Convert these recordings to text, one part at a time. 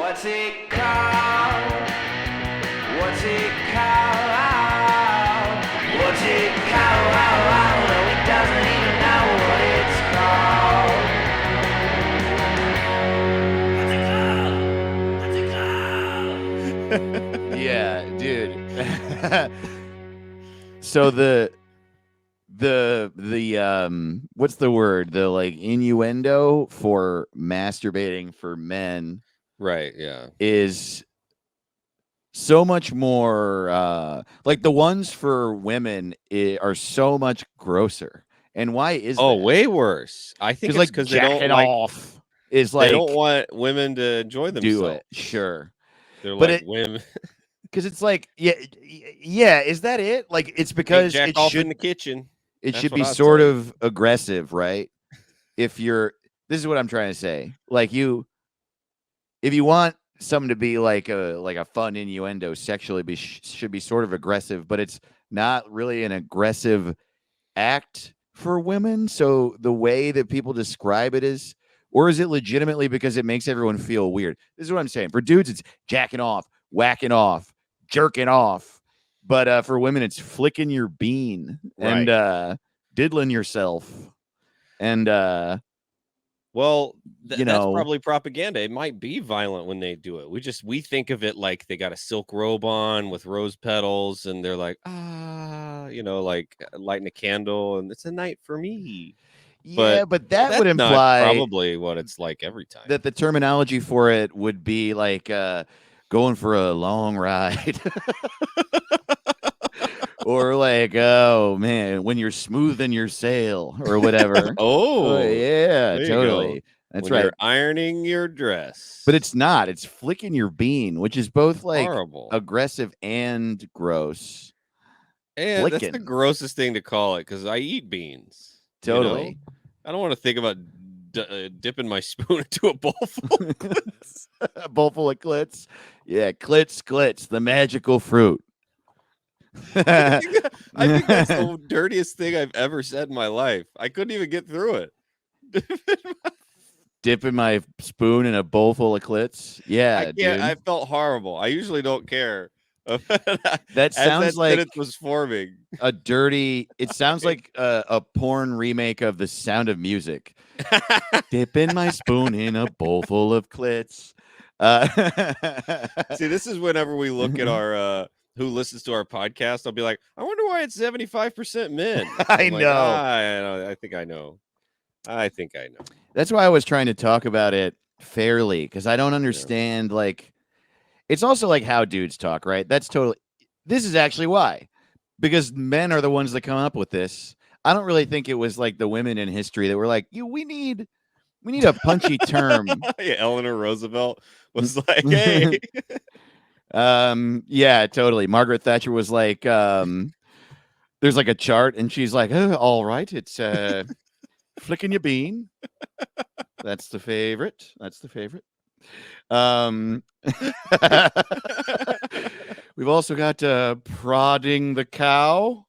What's it called? What's it called? What's it called? No, he doesn't even know what it's called. What's it called? What's it called? Yeah, dude. So the what's the word? The like innuendo for masturbating for men Right. Yeah. is so much more like the ones for women are so much grosser. And why is Oh, that? way worse. I think it's Like because they don't jacking like off is they like don't want women to enjoy do themselves. it, sure. They're But like it women because it's like yeah, is that it? Like it's ain't because jack off in the kitchen. it That's should what be I'd sort say. of aggressive, right? If you're this is what I'm trying to say. Like if you want something to be like a fun innuendo sexually should be sort of aggressive, but it's not really an aggressive act for women. So the way that people describe it is, or is it legitimately because it makes everyone feel weird? This is what I'm saying. For dudes, it's jacking off, whacking off, jerking off. But for women, it's flicking your bean and diddling yourself. And Well, you that's know, probably propaganda. It might be violent when they do it. We think of it like they got a silk robe on with rose petals, and they're like, like lighting a candle, and it's a night for me. yeah, but that would That's not imply probably what it's like every time. that the terminology for it would be like going for a long ride. Or like, oh man, when you're smoothing your sail or whatever. Oh Oh, yeah, there you go. totally. That's When right. you're ironing your dress. But it's not. It's flicking your bean, which is both like horrible. aggressive and gross. And that's the Flicking. grossest thing to call it because I eat beans. Totally. I don't want to think about dipping my spoon into a bowl full of clits. A bowl full of clits. Yeah, clits, the magical fruit. I think that's the dirtiest thing I've ever said in my life. I couldn't even get through it. Dipping my spoon in a bowl full of clits. Yeah, I can't. dude. I felt horrible. I usually don't care. That As sounds that like sentence was forming. a dirty. It sounds like a porn remake of The Sound of Music. Dipping my spoon in a bowl full of clits. See, this is whenever we look at our who listens to our podcast, I'll be like, I wonder why it's 75% men. I I'm know. I think I know. I think I know. That's why I was trying to talk about it fairly because I don't understand. Like, it's also like how dudes talk, right? That's totally. This is actually why, because men are the ones that come up with this. I don't really think it was like the women in history that were like, we need a punchy term. Yeah, Eleanor Roosevelt was like, hey. Yeah, totally. Margaret Thatcher was like, there's like a chart, and she's like, oh, all right, it's flicking your bean. That's the favorite. We've also got prodding the cow.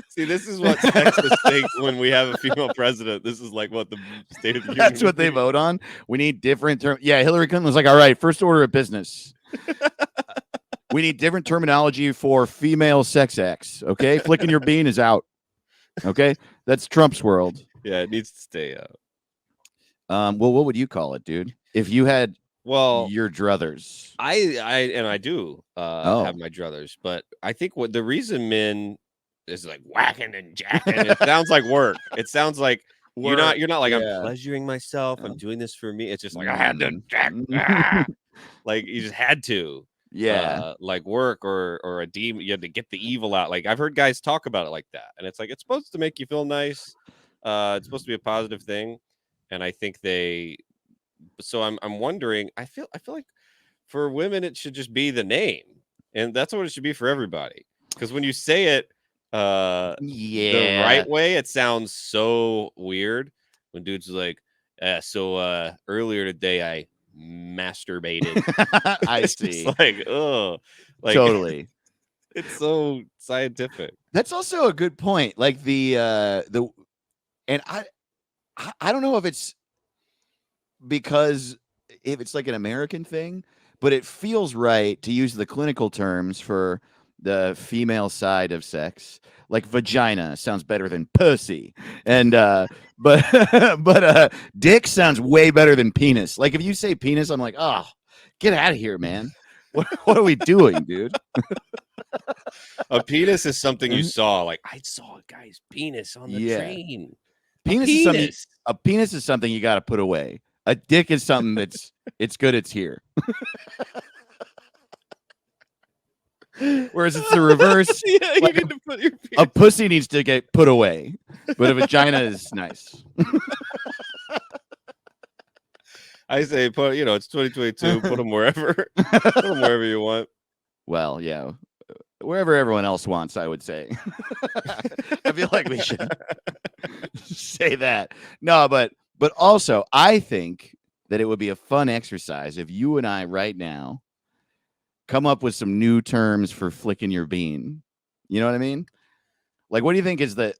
See, this is what sexist think when we have a female president. This is like what the State of the Union. That's what they vote on. We need different terms. Yeah, Hillary Clinton was like, all right, first order of business. We need different terminology for female sex acts. Okay, flicking your bean is out. Okay, that's Trump's world. Yeah, it needs to stay out. Well, what would you call it, dude? If you had your druthers. I do have my druthers, but I think what the reason men is like whacking and jacking, it sounds like work. It sounds like you're not like I'm pleasuring myself. I'm doing this for me. It's just like I had to jack. Like you just had to. Yeah. Like work or a demon, you had to get the evil out. Like I've heard guys talk about it like that, and it's like it's supposed to make you feel nice. It's supposed to be a positive thing, and I think so I'm wondering, I feel like for women it should just be the name, and that's what it should be for everybody, because when you say it the right way, it sounds so weird when dudes are like, earlier today I masturbated. I It's see. just like, oh, like totally. It's so scientific. That's also a good point. Like and I don't know if it's because if it's like an American thing, but it feels right to use the clinical terms for the female side of sex. Like vagina sounds better than pussy, and but dick sounds way better than penis. Like if you say penis, I'm like, oh, get out of here, man. What are we doing, dude? A penis is something you saw. Like I saw a guy's penis on the Yeah. train. Penis is something. A penis is something you got to put away. A dick is something that's it's good. It's here. Whereas it's the reverse. Yeah, you like need to put your a pussy needs to get put away, but a vagina is nice. I say, put it's 2022. Put them wherever. Put them wherever you want. Well, yeah, wherever everyone else wants, I would say. I feel like we should say that. No, but also, I think that it would be a fun exercise if you and I right now come up with some new terms for flicking your bean. You know what I mean? Like, what do you think is the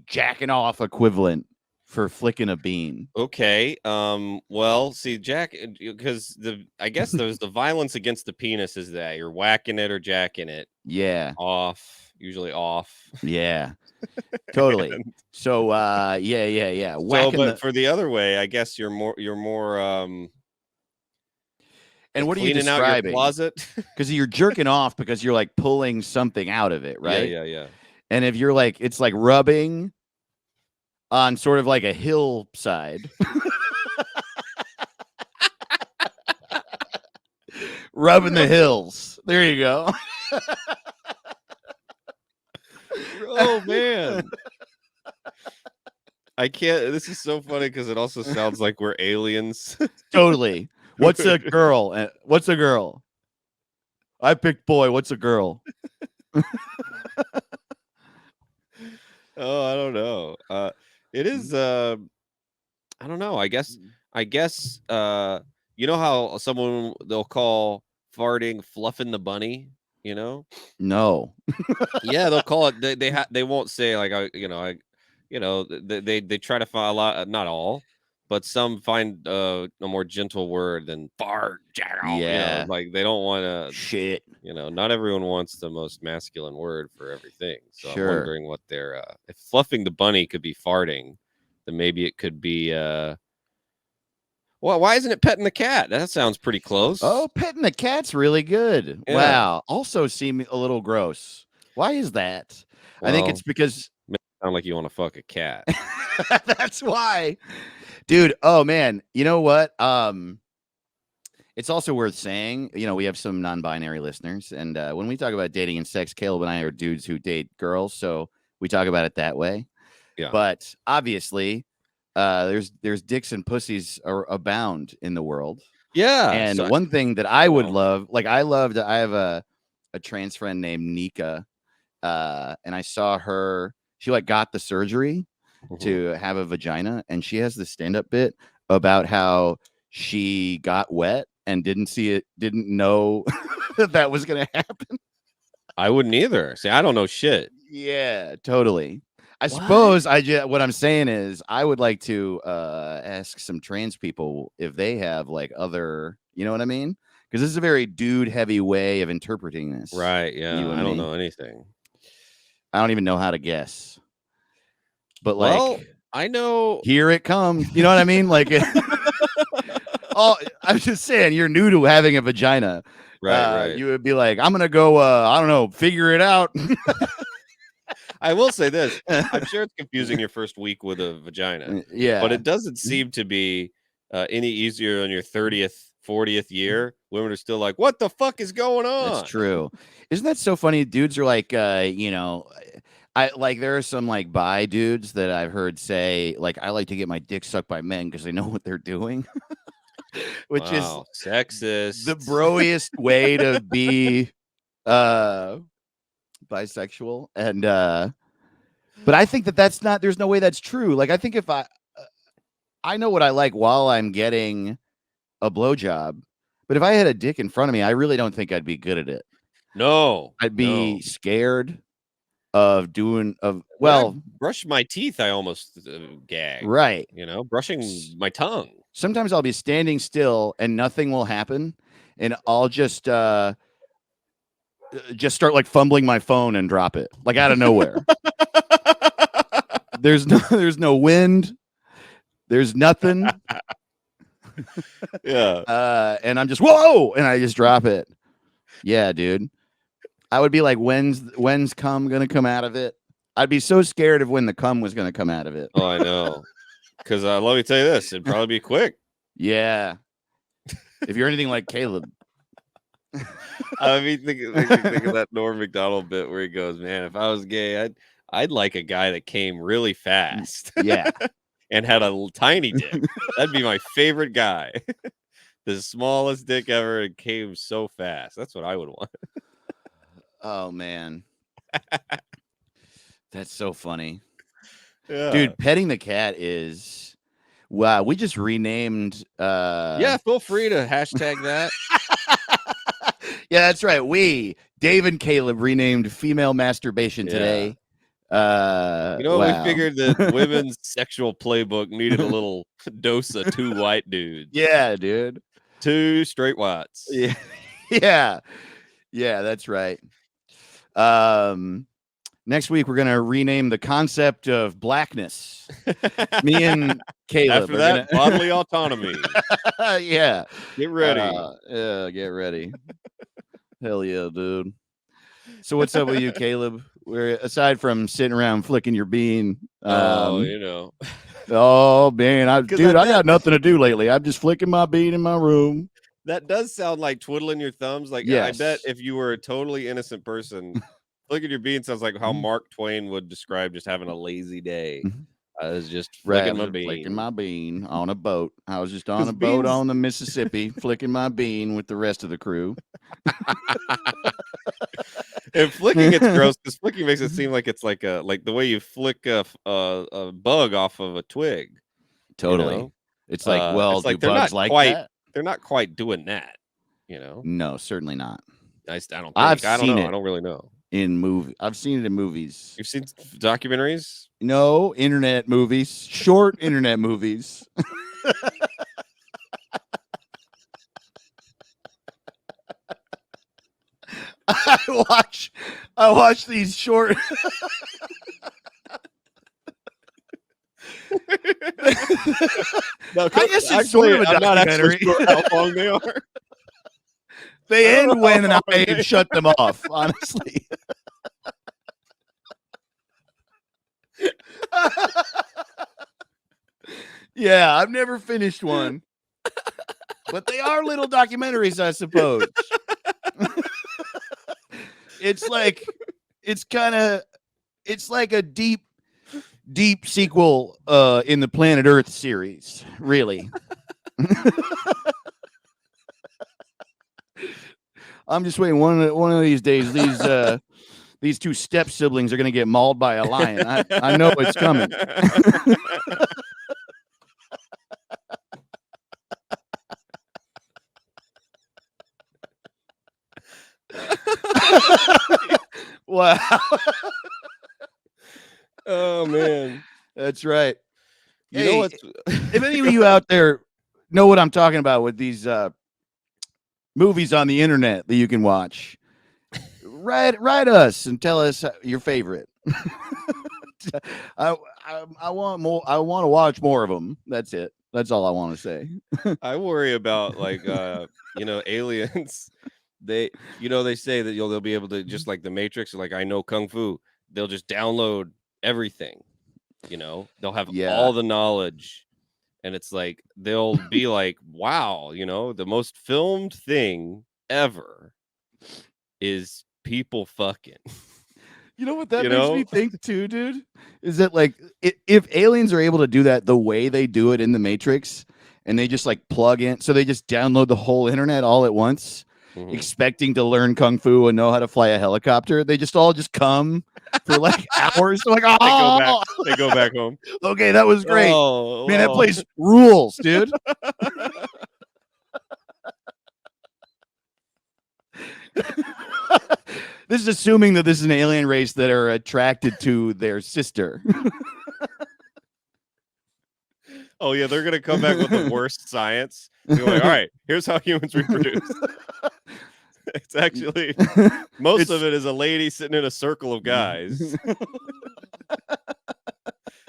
jacking off equivalent for flicking a bean? Okay. Well, see, Jack, because I guess there's the violence against the penis is that you're whacking it or jacking it Yeah. off, usually off. Yeah. Totally. So yeah. So, but for the other way, I guess you're more and what are you cleaning out your describing? closet? Because you're jerking off because you're like pulling something out of it, right? Yeah. And if you're like, it's like rubbing on sort of like a hillside. Rubbing the hills. There you go. Oh man. I can't. This is so funny because it also sounds like we're aliens. Totally. What's a girl? What's a girl? I picked boy. What's a girl? Oh, I don't know. It is. I don't know. I guess. You know how someone they'll call farting fluffing the bunny. You know. No. Yeah, they'll call it. They won't say like they try to find a lot. Not all. But some find a more gentle word than fart. Yeah. Like they don't want to. Shit. Not everyone wants the most masculine word for everything. So Sure. I'm wondering what their if fluffing the bunny could be farting, then maybe it could be well, why isn't it petting the cat? That sounds pretty close. Oh, petting the cat's really good. Yeah. Wow. Also seem a little gross. Why is that? I think it's because sound like you want to fuck a cat. that's why. Dude, oh man, you know what? It's also worth saying, we have some non-binary listeners, and when we talk about dating and sex, Caleb and I are dudes who date girls, so we talk about it that way. Yeah. But obviously, there's dicks and pussies abound in the world. Yeah. And one thing that I would love, like I have a trans friend named Nika, and I saw her. She got the surgery to have a vagina, and she has this stand-up bit about how she got wet and didn't know that was gonna happen. I wouldn't either. See, I don't know shit. Yeah, totally. I suppose what I'm saying is I would like to ask some trans people if they have other, you know what I mean? Because this is a very dude heavy way of interpreting this. Right. Yeah. I don't know anything. I don't even know how to guess. But I know. Here it comes. You know what I mean? Oh, I'm just saying, you're new to having a vagina. Right. You would be like, I'm gonna go. I don't know, figure it out. I will say this: I'm sure it's confusing your first week with a vagina. Yeah, but it doesn't seem to be any easier on your 30th, 40th year. Women are still like, "What the fuck is going on?" That's true. Isn't that so funny? Dudes are like, there are some bi dudes that I've heard say I like to get my dick sucked by men because they know what they're doing, which is sexist. The broiest way to be bisexual. And but I think that's not. There's no way that's true. I think if I know what I like while I'm getting a blowjob, but if I had a dick in front of me, I really don't think I'd be good at it. No, I'd be scared of doing when I brush my teeth. I almost gag. Right. Brushing my tongue. sometimes I'll be standing still and nothing will happen, and I'll just start like fumbling my phone and drop it like out of nowhere. There's no wind. There's nothing. Yeah. And I'm just whoa, and I just drop it. Yeah, dude. I would be like, when's cum gonna come out of it? I'd be so scared of when the cum was gonna come out of it. Oh, I know. Because let me tell you this, it'd probably be quick. Yeah. If you're anything like Caleb. I mean, think of that Norm Macdonald bit where he goes, "Man, if I was gay, I'd like a guy that came really fast." Yeah. And had a tiny dick. That'd be my favorite guy. The smallest dick ever and came so fast. That's what I would want. Oh man. That's so funny. Yeah. Dude, petting the cat is wow. We just renamed Yeah, feel free to hashtag that. Yeah, that's right. Dave and Caleb renamed female masturbation today. You know, wow. we figured that women's sexual playbook needed a little dose of two white dudes. Yeah, dude. Two straight whites. Yeah. Yeah, that's right. Next week we're gonna rename the concept of blackness. Me and Caleb. After that, bodily autonomy. Yeah. Get ready. Yeah, get ready. Hell yeah, dude. So what's up with you, Caleb? We're aside from sitting around flicking your bean. You know. Oh man, I got nothing to do lately. I'm just flicking my bean in my room. That does sound like twiddling your thumbs. Like, yes. I bet if you were a totally innocent person, flicking your bean sounds like how Mark Twain would describe just having a lazy day. I was just flicking my bean on a boat. I was just on a boat on the Mississippi, flicking my bean with the rest of the crew. And flicking, it's gross because flicking makes it seem like it's like the way you flick a bug off of a twig. Totally. You know? It's like, well, it's like do bugs like that? They're not quite doing that, you know? No, certainly not. I don't think. I don't know. I don't really know. I've seen it in movies. You've seen documentaries? No, internet movies. Short internet movies. I watch these short No, I guess it's sort of a I'm not documentary. actually sure how long they are. They end when I shut them off, honestly. Yeah, I've never finished one. But they are little documentaries, I suppose. It's like a deep sequel in the Planet Earth series, really. I'm just waiting one of these days these two step siblings are going to get mauled by a lion. I know it's coming. Wow. Oh man, that's right. You know what? If any of you out there know what I'm talking about with these movies on the internet that you can watch, write us and tell us your favorite. I want more. I want to watch more of them. That's it. That's all I want to say. I worry about aliens. They say that they'll be able to, just like the Matrix, like I know Kung Fu, they'll just download everything. They'll have all the knowledge, and it's like they'll be like, wow, the most filmed thing ever is people fucking. You know what that makes me think too, dude? Is that like if aliens are able to do that the way they do it in the Matrix, and they just like plug in, so they just download the whole internet all at once, expecting to learn Kung Fu and know how to fly a helicopter, they just come for like hours. They're like, they go back home. Okay, that was great. Man, that place rules, dude. This is assuming that this is an alien race that are attracted to their sister. Oh yeah, they're gonna come back with the worst science. You're like, all right, here's how humans reproduce. It's actually most of it is a lady sitting in a circle of guys.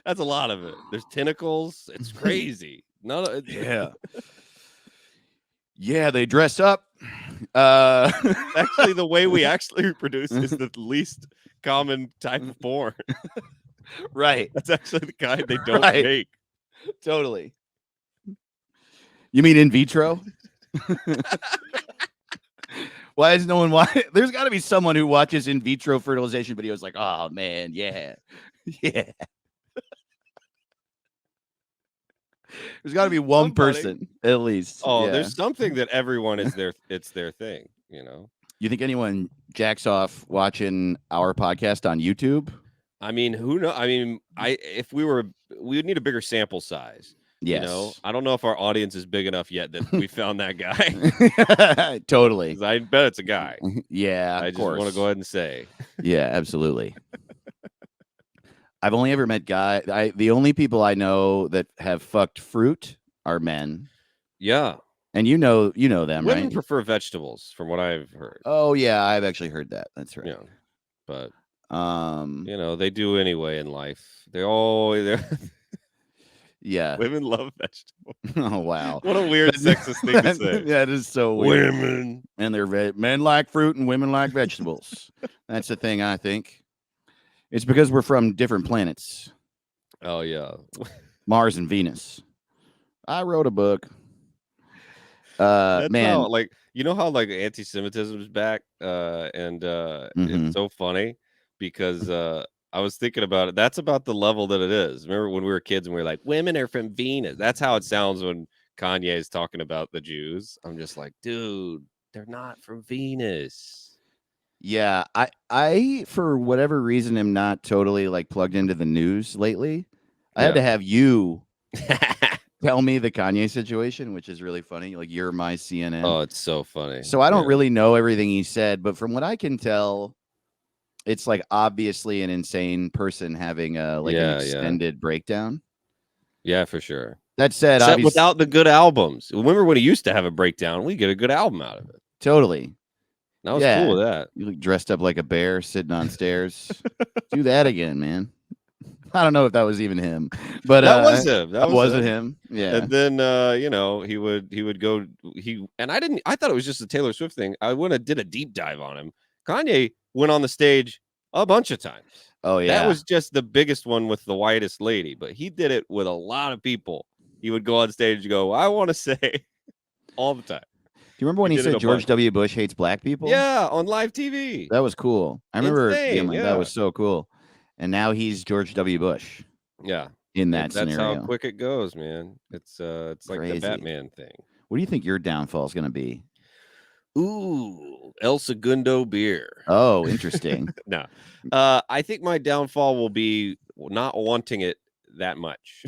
That's a lot of it. There's tentacles. It's crazy. Yeah. Yeah, they dress up. Actually, the way we actually reproduce is the least common type of porn. Right. That's actually the kind they don't Right. make. Totally. You mean in vitro? Why is no one watching? There's got to be someone who watches in vitro fertilization videos like, oh man, yeah. Yeah. There's got to be one Somebody. person at least. Oh, Yeah. there's something that everyone is it's their thing, You think anyone jacks off watching our podcast on YouTube? I mean, who knows? I mean, we would need a bigger sample size. Yes. I don't know if our audience is big enough yet that we found that guy. Totally. 'Cause I bet it's a guy. Yeah. I Of just want to course. go ahead and say. Yeah, absolutely. I've only ever met the only people I know that have fucked fruit are men. Yeah. And you know them, Women right? prefer vegetables, from what I've heard. Oh yeah, I've actually heard that. That's right. Yeah. But Um they do anyway in life. They're yeah. women love vegetables. Oh wow. What a weird sexist thing to say. That is so weird. Women. And they're men like fruit and women like vegetables. That's the thing, I think. It's because we're from different planets. Oh yeah. Mars and Venus. I wrote a book. That's Man. how, like, how like anti-Semitism is back, and it's so funny because I was thinking about it. That's about the level that it is. Remember when we were kids and we were like, women are from Venus. That's how it sounds when Kanye is talking about the Jews. I'm just like, dude, they're not from Venus. Yeah, I for whatever reason am not totally like plugged into the news lately. I had to have you tell me the Kanye situation, which is really funny. Like you're my CNN. Oh, it's so funny. So I don't really know everything he said, but from what I can tell, it's like obviously an insane person having an extended breakdown. Yeah, for sure. That said, Except without the good albums. Remember when he used to have a breakdown? We get a good album out of it. Totally. I was cool with that. You look dressed up like a bear sitting on stairs. Do that again, man. I don't know if that was even him, but that was him. That wasn't him. Yeah. And then he would go. I thought it was just a Taylor Swift thing. I went and did a deep dive on him. Kanye went on the stage a bunch of times. Oh yeah. That was just the biggest one with the whitest lady, but he did it with a lot of people. He would go on stage and go, I want to say all the time. Do you remember when he said George W. Bush hates black people? Yeah, on live TV. That was cool. I remember being like, yeah. that was so cool. And now he's George W. Bush. Yeah. In that That's scenario. how quick it goes, man. It's like Crazy. the Batman thing. What do you think your downfall is going to be? Ooh, El Segundo beer. Oh, interesting. No. I think my downfall will be not wanting it that much.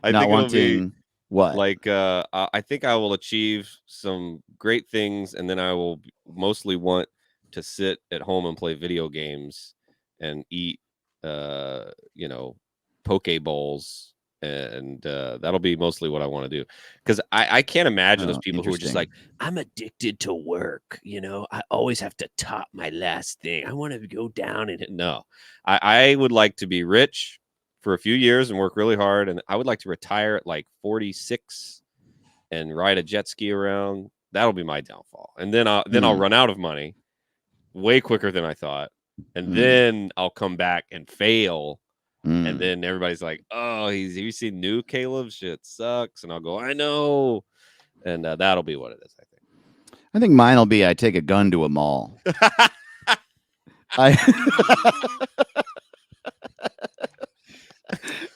I not think wanting it'll be what? like I think I will achieve some great things, and then I will mostly want to sit at home and play video games and eat poke bowls, and that'll be mostly what I want to do, because I can't imagine those people who are just like, I'm addicted to work, I always have to top my last thing, I want to go down and no. I would like to be rich for a few years and work really hard, and I would like to retire at like 46 and ride a jet ski around. That'll be my downfall, and then I'll run out of money way quicker than I thought, and then I'll come back and fail, and then everybody's like, oh, have you seen new Caleb? Shit sucks. And I'll go, I know, and that'll be what it is. I think mine will be I take a gun to a mall.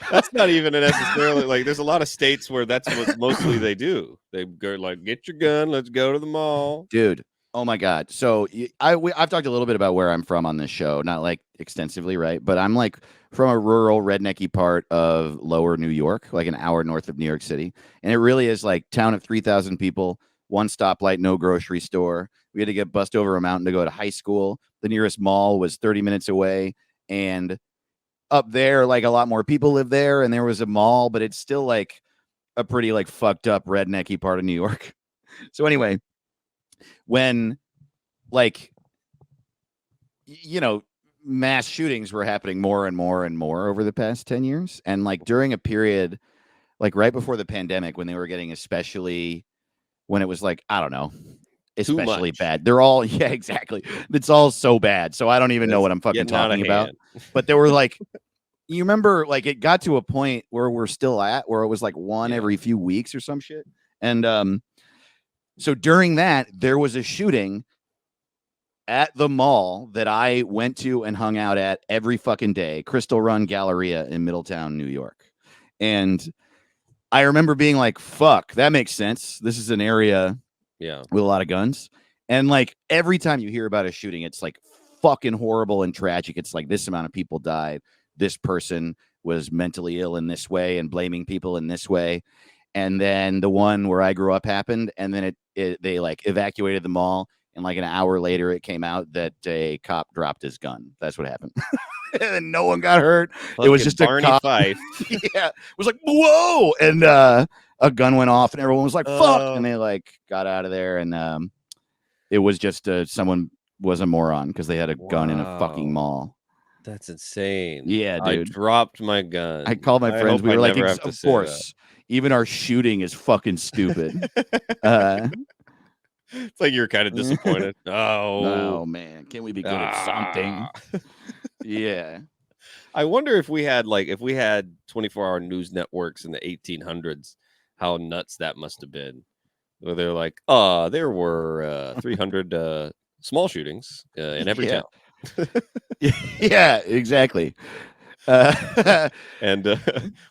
That's not even necessarily like, there's a lot of states where that's what mostly they do. They go like, get your gun, let's go to the mall, dude. Oh my God. So I've talked a little bit about where I'm from on this show, not like extensively, right? But I'm like from a rural rednecky part of lower New York, like an hour north of New York City. And it really is like town of 3,000 people, one stoplight, no grocery store. We had to get bussed over a mountain to go to high school. The nearest mall was 30 minutes away. And up there, like a lot more people live there, and there was a mall, but it's still like a pretty like fucked up rednecky part of New York. So anyway, when like mass shootings were happening more and more and more over the past 10 years, and like during a period like right before the pandemic when they were getting, especially when it was like, I don't know, especially much. bad. They're all yeah, exactly. It's all so bad. So I don't even know It's what I'm fucking getting out of talking about. hand. But there were like you remember like it got to a point where we're still at where it was like one Yeah. every few weeks or some shit. And so during that there was a shooting at the mall that I went to and hung out at every fucking day, Crystal Run Galleria in Middletown, New York. And I remember being like, fuck, that makes sense. This is an area Yeah. with a lot of guns. And like every time you hear about a shooting, it's like fucking horrible and tragic. It's like this amount of people died. This person was mentally ill in this way and blaming people in this way. And then the one where I grew up happened. And then they like evacuated the mall. And like an hour later, it came out that a cop dropped his gun. That's what happened. And no one got hurt. It was just Barney a cop. Fife. Yeah, it was like whoa, and a gun went off, and everyone was like "fuck," and they like got out of there, and it was just someone was a moron because they had a gun in a fucking Wow. mall. That's insane. Yeah, I dude. dropped my gun. I called my friends. hope We I were like, never have to of say that." course, even our shooting is fucking stupid. It's like you're kind of disappointed. Oh Oh, man, can we be good at something? ah. Yeah. I wonder if we had 24-hour news networks in the 1800s, how nuts that must have been. Where they're like, there were 300 small shootings in every Yeah. town. Yeah, exactly. And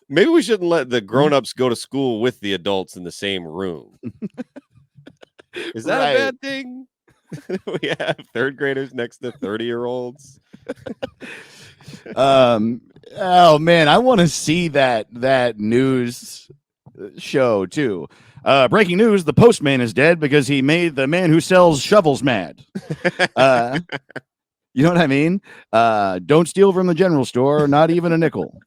maybe we shouldn't let the grown-ups go to school with the adults in the same room. Is that Right. a bad thing? We have third graders next to 30-year-olds. Oh man, I want to see that news show too. Breaking news: the postman is dead because he made the man who sells shovels mad. You know what I mean? Don't steal from the general store, not even a nickel.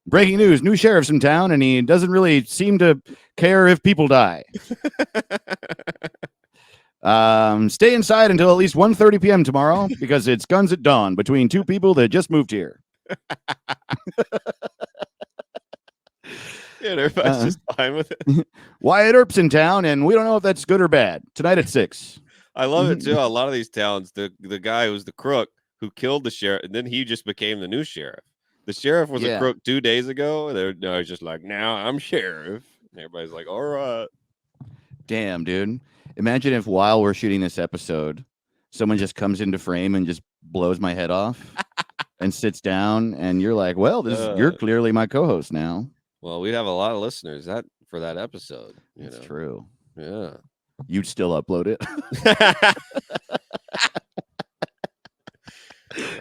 Breaking news: new sheriff's in town, and he doesn't really seem to care if people die. Stay inside until at least 1:30 p.m. tomorrow because it's guns at dawn between two people that just moved here. Yeah, everybody's just fine with it. Wyatt Earp's in town, and we don't know if that's good or bad. Tonight at 6. I love it too. A lot of these towns, the guy who's the crook who killed the sheriff, and then he just became the new sheriff. The sheriff was a crook 2 days ago. They're just like, now I'm sheriff. And everybody's like, all right. Damn, dude. Imagine if while we're shooting this episode, someone just comes into frame and just blows my head off and sits down, and you're like, well, you're clearly my co-host now. Well, we'd have a lot of listeners for that episode. That's true. Yeah. You'd still upload it.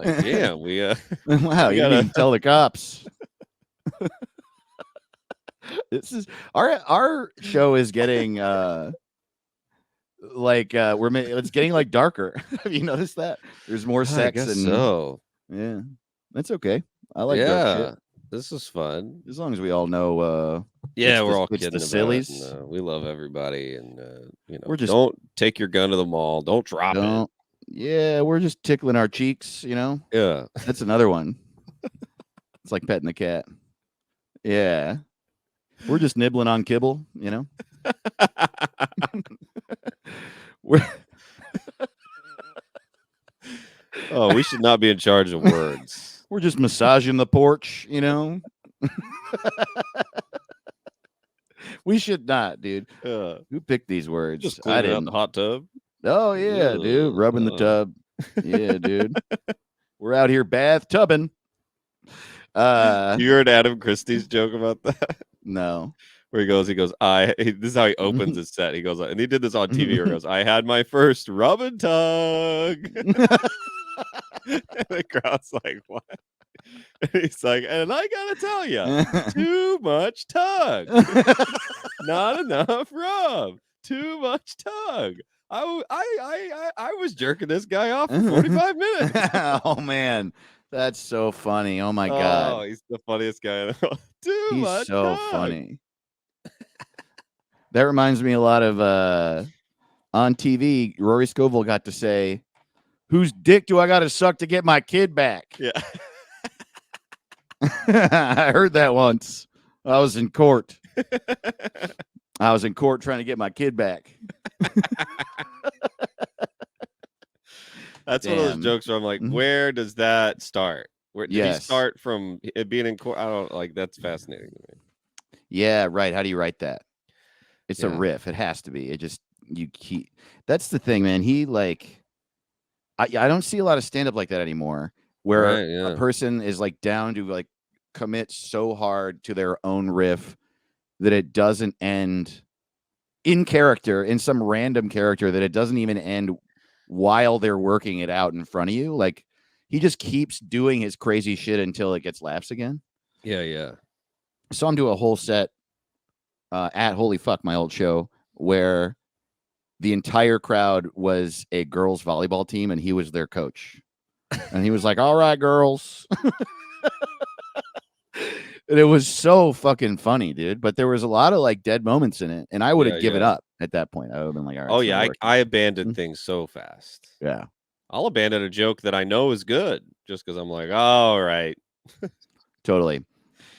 Like, yeah, we wow, we you gotta- didn't even tell the cops. This is our show is getting it's getting like darker. Have you noticed that? There's more I sex guess and so. yeah. That's okay. I like dark shit. This is fun. As long as we all know Yeah, It's we're the- all it's kidding the about sillies. it, and, we love everybody, and We're just- don't take your gun to the mall. Don't drop it. Yeah, we're just tickling our cheeks, Yeah. That's another one. It's like petting the cat. Yeah. We're just nibbling on kibble, We're Oh, we should not be in charge of words. we're just massaging the porch, We should not, dude. Yeah. Who picked these words? Just I cleaning out didn't. the hot tub. Oh yeah, dude. Rubbing the tub. Yeah, dude. We're out here bath tubbing. You heard Adam Christie's joke about that? No. Where he goes, this is how he opens his set. He goes, and he did this on TV where he goes, I had my first rub and tug. And the crowd's like, what? And he's like, and I gotta tell you, too much tug. Not enough rub. Too much tug. I was jerking this guy off for 45 minutes. Oh man. That's so funny. Oh my Oh, god. he's the funniest guy in the world. Too He's much so dog. funny. That reminds me a lot of on TV, Rory Scovel got to say, "Whose dick do I got to suck to get my kid back?" Yeah. I heard that once. I was in court. I was in court trying to get my kid back. That's one of those Damn. jokes where I'm like, Mhm. where does that start? Where did he Yes. start from it being in court? I don't like. That's fascinating to me. Yeah, right. How do you write that? It's a Yeah. riff. It has to be. It just you keep. That's the thing, man. He like, I don't see a lot of stand up like that anymore, where Right, a yeah. person is like down to like commit so hard to their own riff that it doesn't end in character, in some random character, that it doesn't even end while they're working it out in front of you. Like he just keeps doing his crazy shit until it gets laughs again. Yeah, yeah. Saw him do a whole set at Holy Fuck, my old show, where the entire crowd was a girls volleyball team and he was their coach. And he was like, "All right, girls." And it was so fucking funny, dude. But there was a lot of like dead moments in it. And I would have Yeah, given yeah. up at that point. I would have been like, all right. Oh it's yeah, not working. I abandon Mhm. things so fast. Yeah, I'll abandon a joke that I know is good just because I'm like, all right. totally.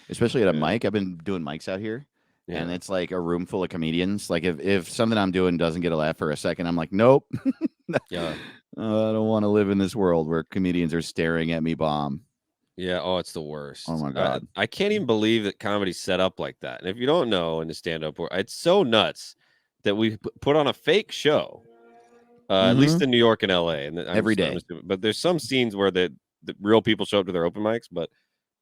Especially at a Yeah. mic. I've been doing mics out here. And Yeah. it's like a room full of comedians. Like if something I'm doing doesn't get a laugh for a second, I'm like, nope. Yeah. I don't want to live in this world where comedians are staring at me bomb. Yeah. Oh, it's the worst. Oh my God. I can't even believe that comedy's set up like that. And if you don't know in the stand-up world, it's so nuts that we put on a fake show. At least in New York and LA, and Every day. but there's some scenes where the real people show up to their open mics. But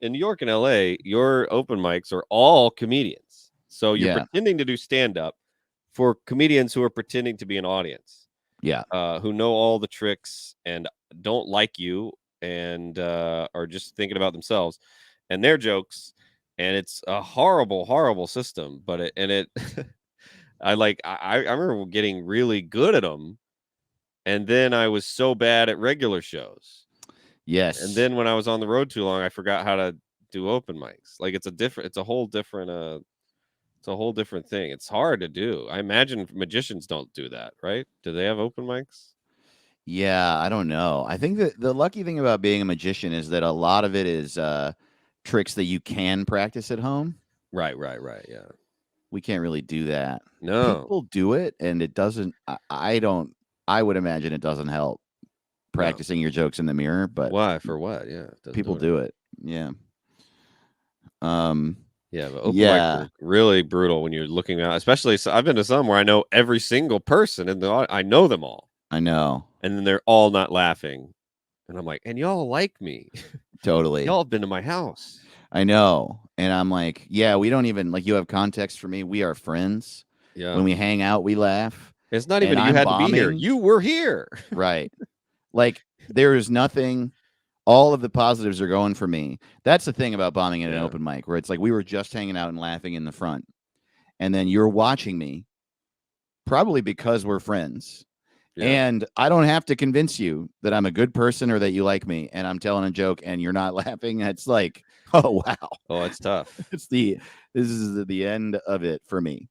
in New York and LA, your open mics are all comedians. So you're Yeah. pretending to do stand-up for comedians who are pretending to be an audience. Yeah. Who know all the tricks and don't like you and are just thinking about themselves and their jokes. And it's a horrible, horrible system. But I remember getting really good at them. And then I was so bad at regular shows. Yes. And then when I was on the road too long, I forgot how to do open mics. Like it's a whole different thing. It's hard to do. I imagine magicians don't do that, right? Do they have open mics? Yeah, I don't know. I think that the lucky thing about being a magician is that a lot of it is tricks that you can practice at home. Right. Yeah. We can't really do that. No. People do it, and it doesn't. I don't. I would imagine it doesn't help practicing your jokes in the mirror. But why? For what? Yeah. people do it. Yeah. Yeah, but open Yeah. mics are really brutal when you're looking out. Especially, so I've been to some where I know every single person in I know them all, I know. and then they're all not laughing, and I'm like, and y'all like me. Totally. Y'all have been to my house. I know. And I'm like, yeah, we don't even like you have context for me. We are friends. Yeah. When we hang out, we laugh. It's not even and you I'm had to be here. bombing. You were here. Right. Like there is nothing. All of the positives are going for me. That's the thing about bombing at an Yeah. open mic, where it's like we were just hanging out and laughing in the front. And then you're watching me, probably because we're friends. Yeah. And I don't have to convince you that I'm a good person or that you like me. And I'm telling a joke and you're not laughing. It's like, oh wow. Oh, it's tough. This is the end of it for me.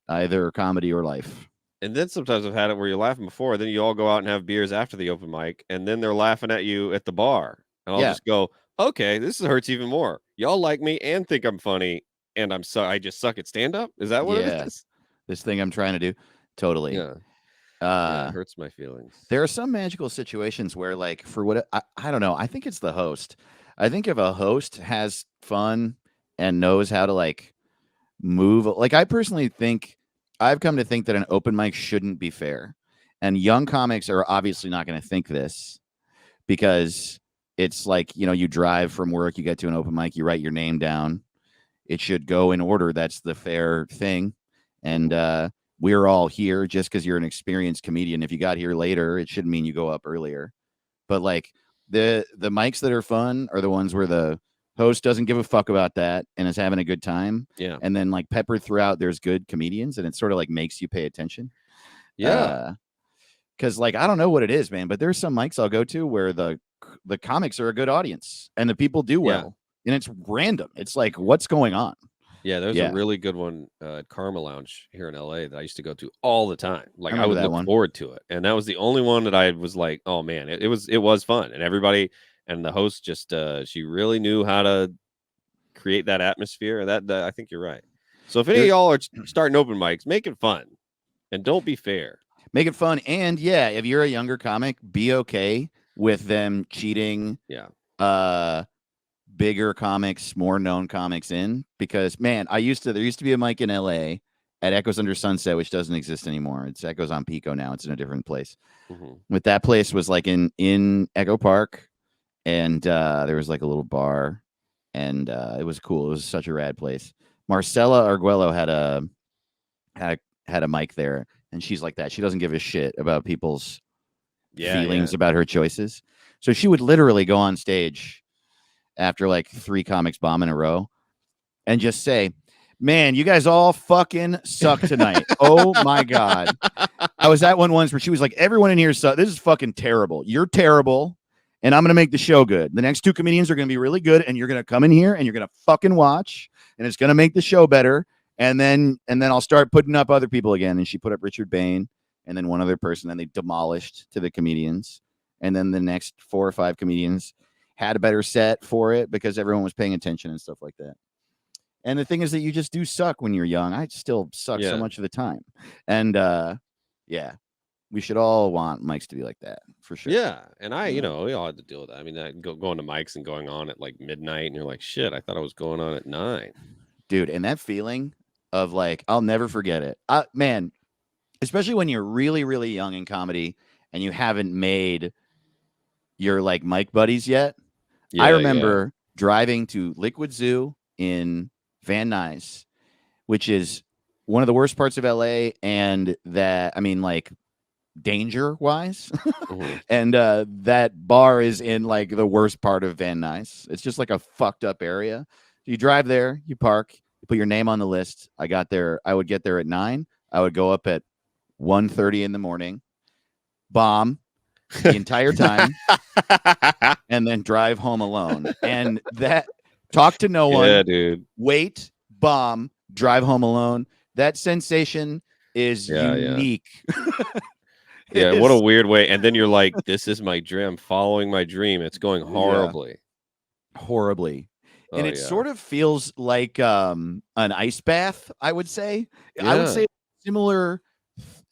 Either comedy or life. And then sometimes I've had it where you're laughing before, then you all go out and have beers after the open mic, and then they're laughing at you at the bar. And I'll Yeah. just go, okay, this hurts even more. Y'all like me and think I'm funny, and I just suck at stand-up? Is that what Yeah. it is? This thing I'm trying to do. Totally. Yeah. Yeah, it Uh hurts my feelings. there are some magical situations where like for what I don't know, I think it's the host. I think if a host has fun and knows how to like move, like I personally think I've come to think that an open mic shouldn't be fair. And young comics are obviously not going to think this because it's like, you know, you drive from work, you get to an open mic, you write your name down. It should go in order. That's the fair thing. And we're all here just because you're an experienced comedian. If you got here later, it shouldn't mean you go up earlier. But like the mics that are fun are the ones where the host doesn't give a fuck about that and is having a good time. Yeah. And then like peppered throughout, there's good comedians, and it sort of like makes you pay attention. Yeah. Because like I don't know what it is, man, but there's some mics I'll go to where the the comics are a good audience and the people do Yeah. well, and it's random. It's like, what's going on? Yeah, there's Yeah. a really good one at Karma Lounge here in LA that I used to go to all the time. Like I remember would that look one. forward to it, and that was the only one that I was like, oh man, it was fun, and everybody and the host just she really knew how to create that atmosphere, and that I think you're right. So if any of y'all are starting open mics, make it fun, and don't be fair. Make it fun, and yeah, if you're a younger comic, be okay with them cheating. Yeah. Bigger comics, more known comics in, because man, there used to be a mic in LA at Echoes Under Sunset, which doesn't exist anymore. It's Echoes on Pico now. It's in a different place. But that place was like in Echo Park, and there was like a little bar, and it was cool. It was such a rad place. Marcella Arguello had a mic there, and she's like that. She doesn't give a shit about people's feelings about her choices. So she would literally go on stage after like 3 comics bomb in a row and just say, man, you guys all fucking suck tonight. Oh my God. I was at one once where she was like, everyone in here sucks. This is fucking terrible. You're terrible. And I'm going to make the show good. The next 2 comedians are going to be really good. And you're going to come in here and you're going to fucking watch. And it's going to make the show better. And then I'll start putting up other people again. And she put up Richard Bain and then one other person. And they demolished to the comedians. And then the next 4 or 5 comedians had a better set for it because everyone was paying attention and stuff like that. And the thing is that you just do suck when you're young. I still suck so much of the time. And yeah, we should all want mics to be like that for sure. Yeah. And we all had to deal with that. I mean, going to mics and going on at like midnight and you're like, shit, I thought I was going on at 9. Dude, and that feeling of like, I'll never forget it. Man, especially when you're really, really young in comedy and you haven't made your like mic buddies yet. I remember driving to Liquid Zoo in Van Nuys, which is one of the worst parts of LA, and that, I mean, like danger wise. And that bar is in like the worst part of Van Nuys. It's just like a fucked up area. You drive there, you park, you put your name on the list. I would get there at 9. I would go up at 1:30 in the morning, bomb the entire time, and then drive home alone. And that, talk to no one, dude, wait, bomb, drive home alone. That sensation is unique. What a weird way. And then you're like, this is my dream. I'm following my dream. It's going horribly. Horribly. And it sort of feels like an ice bath, I would say. I would say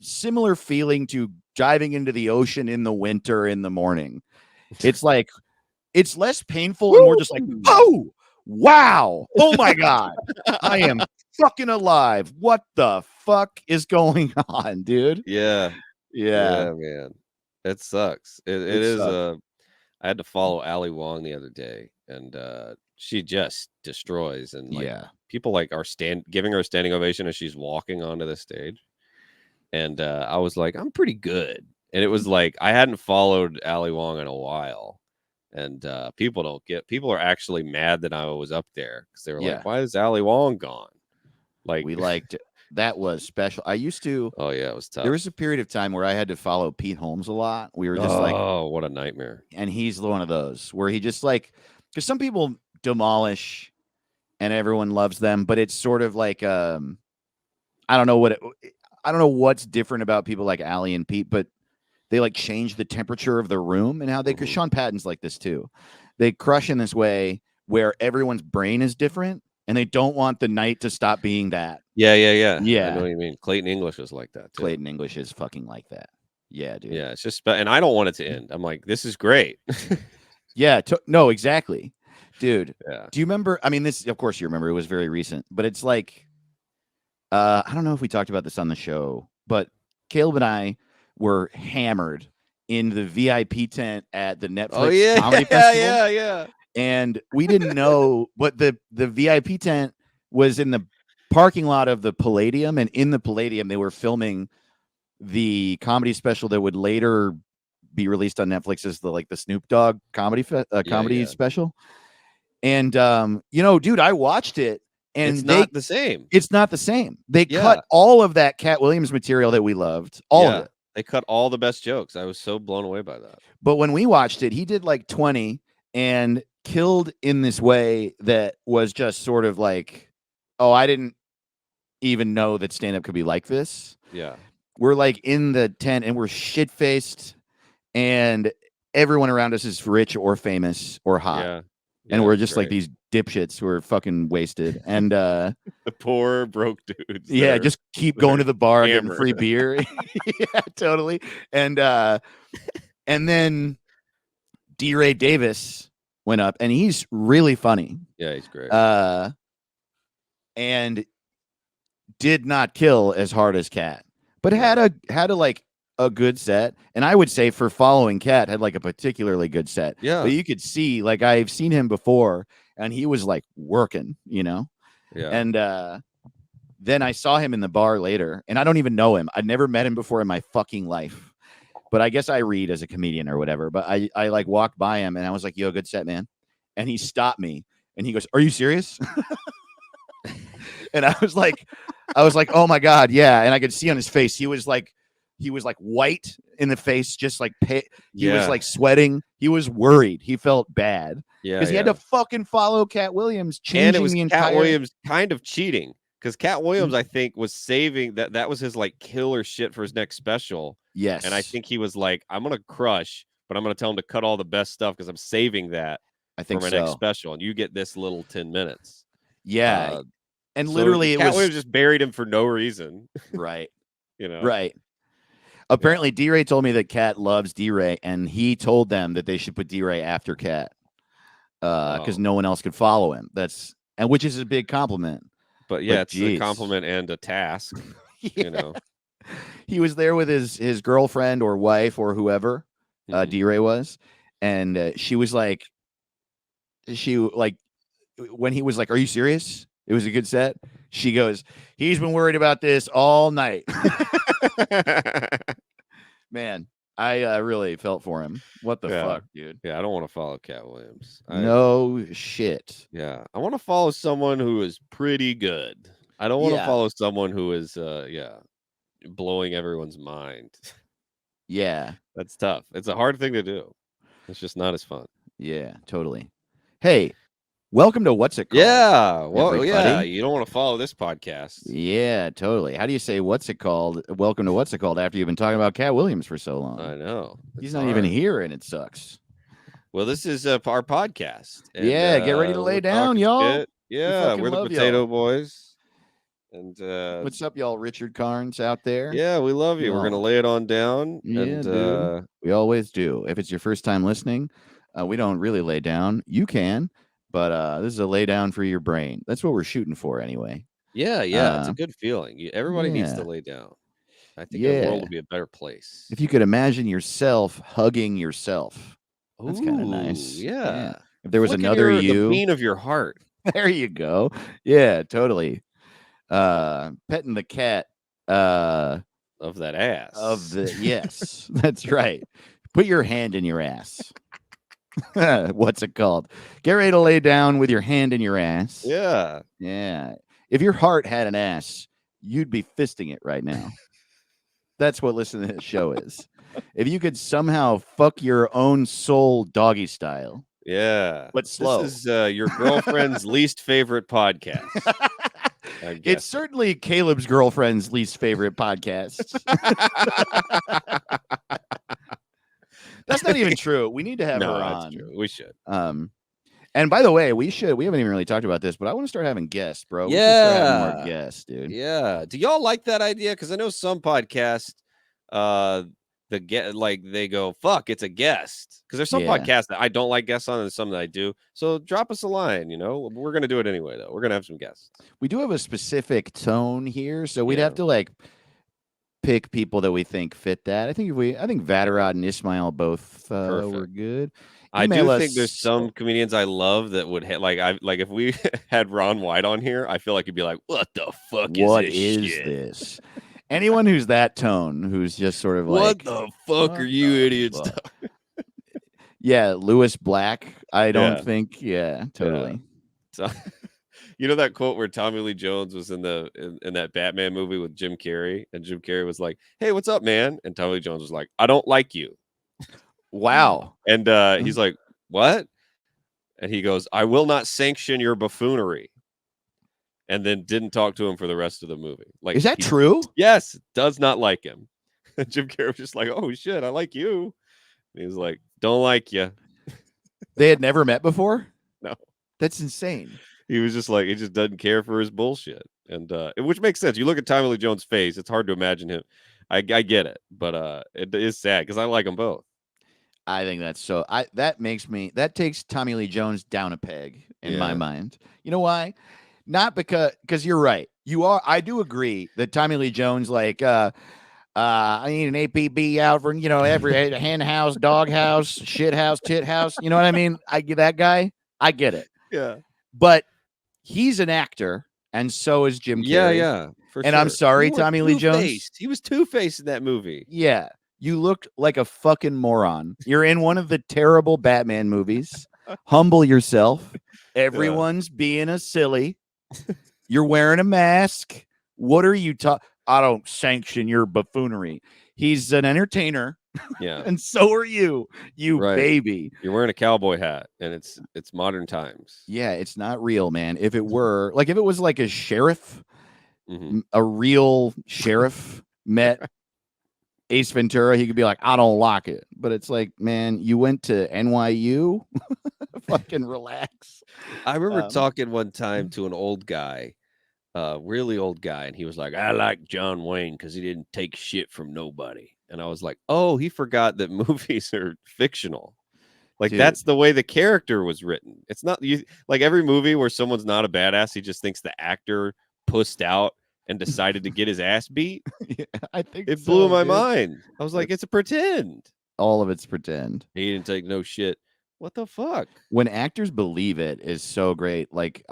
similar feeling to diving into the ocean in the winter in the morning. It's like, it's less painful and more just like, oh, wow. Oh my God. I am fucking alive. What the fuck is going on, dude? Yeah, Yeah, man. It sucks. It is. I had to follow Ali Wong the other day, and she just destroys. And like, people like are giving her a standing ovation as she's walking onto the stage. And I was like, I'm pretty good. And it was like, I hadn't followed Ali Wong in a while. And people are actually mad that I was up there because they were like, why is Ali Wong gone? Like, we liked it. That was special. I used to. Oh yeah, it was tough. There was a period of time where I had to follow Pete Holmes a lot. We were just like, oh, what a nightmare. And he's one of those where he just like, because some people demolish and everyone loves them, but it's sort of like, I don't know what's different about people like Ali and Pete, but they like change the temperature of the room and how because Sean Patton's like this too. They crush in this way where everyone's brain is different and they don't want the night to stop being that. Yeah. I know what you mean. Clayton English is like that too. Clayton English is fucking like that. Yeah, dude. Yeah, it's just, and I don't want it to end. I'm like, this is great. No, exactly. Dude. Yeah. Do you remember? I mean, this, of course you remember, it was very recent, but it's like, I don't know if we talked about this on the show, but Caleb and I were hammered in the VIP tent at the Netflix Comedy Festival. Yeah. And we didn't know, but the VIP tent was in the parking lot of the Palladium, and in the Palladium they were filming the comedy special that would later be released on Netflix as the Snoop Dogg comedy special. And dude, I watched it, and it's not the same. It's not the same. They cut all of that Cat Williams material that we loved, all of it. They cut all the best jokes. I was so blown away by that. But when we watched it, he did like 20 and killed in this way that was just sort of like, oh, I didn't even know that stand-up could be like this. Yeah. We're like in the tent and we're shit-faced and everyone around us is rich or famous or hot. Yeah. And we're just like great. these dipshits who are fucking wasted. And The poor broke dudes. that yeah, are- just keep going to the bar and getting hammered. free beer. Yeah, totally. And then D-Ray Davis went up and he's really funny. Yeah, he's great. And did not kill as hard as Cat, but had a like a good set. And I would say for following Cat had like a particularly good set. Yeah. But you could see, like, I've seen him before and he was like working, you know? Yeah. And then I saw him in the bar later and I don't even know him. I'd never met him before in my fucking life. But I guess I read as a comedian or whatever. But I like walked by him and I was like, yo, good set, man. And he stopped me and he goes, are you serious? And I was like, oh my God, yeah. And I could see on his face, he was like white in the face, just like he was like sweating. He was worried. He felt bad because he had to fucking follow Cat Williams, changing and it was the Cat entire. Williams kind of cheating because Cat Williams, I think, was saving that was his like killer shit for his next special. Yes, and I think he was like, I'm gonna crush, but I'm gonna tell him to cut all the best stuff because I'm saving that I think for my so. next special, and you get this little 10 minutes. Yeah, and So literally Cat it was Williams just buried him for no reason. right, You know, right. Apparently, D-Ray told me that Cat loves D-Ray, and he told them that they should put D-Ray after Cat because no one else could follow him. Which is a big compliment. But yeah, But it's a geez. compliment and a task. Yeah. You know, He was there with his girlfriend or wife or whoever Mhm. D-Ray was, and she was like, when he was like, "Are you serious? It was a good set." She goes, "He's been worried about this all night." Man, I really felt for him. What the Yeah. fuck, dude? Yeah, I don't want to follow Cat Williams. No shit. Yeah, I want to follow someone who is pretty good. I don't want to Yeah. follow someone who is, blowing everyone's mind. Yeah, That's tough. It's a hard thing to do. It's just not as fun. yeah, totally. Hey, welcome to What's It Called? Yeah, well, yeah. everybody. You don't want to follow this podcast. Yeah, totally. How do you say What's It Called? Welcome to What's It Called after you've been talking about Cat Williams for so long? I know. He's It's not even hard. here and it sucks. Well, this is our podcast. and, Yeah, get ready to lay we're down, talking y'all. shit. Yeah, fucking we're the love Potato y'all. Boys. And What's up, y'all Richard Carnes out there? yeah, we love you. We're gonna Y'all. lay it on down. Yeah, and dude. We always do. If it's your first time listening, we don't really lay down. You can, but this is a lay down for your brain. That's what we're shooting for anyway. yeah, it's a Uh, good feeling. Everybody needs to yeah. lay down. I think the world Yeah. will be a better place. If you could imagine yourself hugging yourself, that's kinda Ooh, nice. Yeah. if there was Look at another the you, bean of your heart. there you go. Yeah, totally. Petting the cat. Of that ass. Of the yes, that's right. Put your hand in your ass. What's it called? Get ready to lay down with your hand in your ass. Yeah. Yeah. If your heart had an ass, you'd be fisting it right now. That's what listening to this show is. If you could somehow fuck your own soul doggy style, Yeah. but slow. This is your girlfriend's least favorite podcast. I It's guess. certainly Caleb's girlfriend's least favorite podcast. That's not even true. We need to have No, her that's on. true. We should. And by the way, we haven't even really talked about this, but I want to start having guests, bro. We should start having more Yeah. guests, dude. Yeah. Do y'all like that idea? Because I know some podcasts, they go, fuck, it's a guest. Because there's some Yeah. podcasts that I don't like guests on, and some that I do. So drop us a line. We're gonna do it anyway, though. We're gonna have some guests. We do have a specific tone here, so we'd Yeah. have to like pick people that we think fit that. I think Vatarad and Ismail both were Perfect. good. I do Email think there's us- some comedians I love that would hit if we had Ron White on here, I feel like he'd be like, "What the fuck What is is this shit? this? Anyone who's that tone, who's just sort of What like, the fuck what are you the idiots?" fuck? Yeah, Lewis Black. I don't Yeah. think. Yeah, totally. So, You know that quote where Tommy Lee Jones was in that Batman movie with Jim Carrey, and Jim Carrey was like, "Hey, what's up, man?" And Tommy Lee Jones was like, "I don't like you." Wow. And he's like, "What?" And he goes, "I will not sanction your buffoonery." And then didn't talk to him for the rest of the movie. Like, Is that he- true? Yes, does not like him. And Jim Carrey was just like, "Oh shit, I like you." And he's like, "Don't like you." They had never met before? No. That's insane. He was just like, he just doesn't care for his bullshit. And which makes sense. You look at Tommy Lee Jones' face, it's hard to imagine him. I get it, but it is sad because I like them both. I think that's so. That takes Tommy Lee Jones down a peg in my Yeah. mind. You know why? Not because you're right. I do agree that Tommy Lee Jones, like, I need an APB out for every hen house, dog house, shit house, tit house. You know what I mean? I get that guy. I get it. Yeah. But he's an actor, and so is Jim Carrey. Yeah. For And I'm sure. sorry, He was Tommy Lee Jones. two-faced. He was two-faced in that movie. Yeah, you looked like a fucking moron. You're in one of the terrible Batman movies. Humble yourself. Everyone's being a silly. You're wearing a mask. What are you talking? I don't sanction your buffoonery. He's an entertainer, Yeah. and so are you, Right. baby. You're wearing a cowboy hat, and it's modern times. Yeah, it's not real, man. If it were if it was like a sheriff, Mhm. a real sheriff met Ace Ventura, he could be like, I don't like it. But it's like, man, you went to NYU? Fucking relax. I remember Um, talking one time to an old guy, really old guy, and he was like, "I like John Wayne because he didn't take shit from nobody." And I was like, "Oh, he forgot that movies are fictional. Like Dude. that's the way the character was written. It's not you like every movie where someone's not a badass, he just thinks the actor pussed out and decided to get his ass beat. Yeah, I think It blew so, my dude. mind. I was like, it's a pretend. All of it's pretend. He didn't take no shit. What the fuck? When actors believe it is so great. Like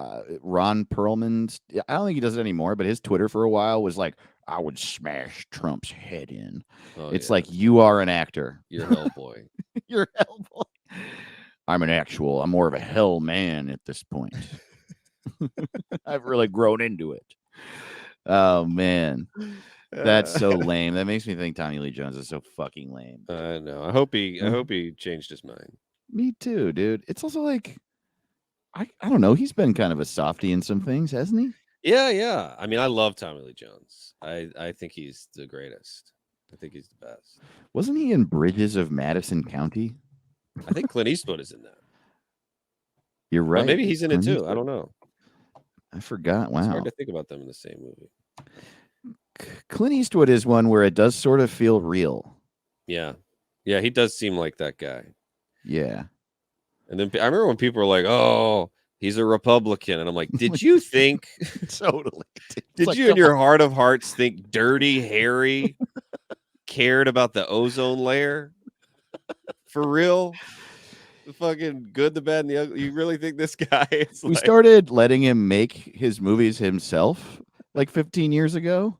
Ron Perlman's, I don't think he does it anymore, but his Twitter for a while was like, I would smash Trump's head in. Oh, It's yeah. like, you are an actor. You're Hellboy. You're Hellboy. I'm more of a hell man at this point. I've really grown into it. Oh man, that's so lame. That makes me think Tommy Lee Jones is so fucking lame. I know. I hope he changed his mind. Me too, dude. It's also like, I don't know. He's been kind of a softie in some things, hasn't he? Yeah. I mean, I love Tommy Lee Jones. I think he's the greatest. I think he's the best. Wasn't he in Bridges of Madison County? I think Clint Eastwood is in that. You're right. Well, maybe he's in it Clint too. I Eastwood. don't know. I forgot. It's Wow. hard to think about them in the same movie. Clint Eastwood is one where it does sort of feel real. Yeah. He does seem like that guy. Yeah. And then I remember when people were like, "Oh, he's a Republican," and I'm like, "Did you think? Totally. Did you in your heart of hearts think Dirty Harry cared about the ozone layer? For real? The fucking good, the bad, and the ugly. You really think this guy is We like started letting him make his movies himself like 15 years ago.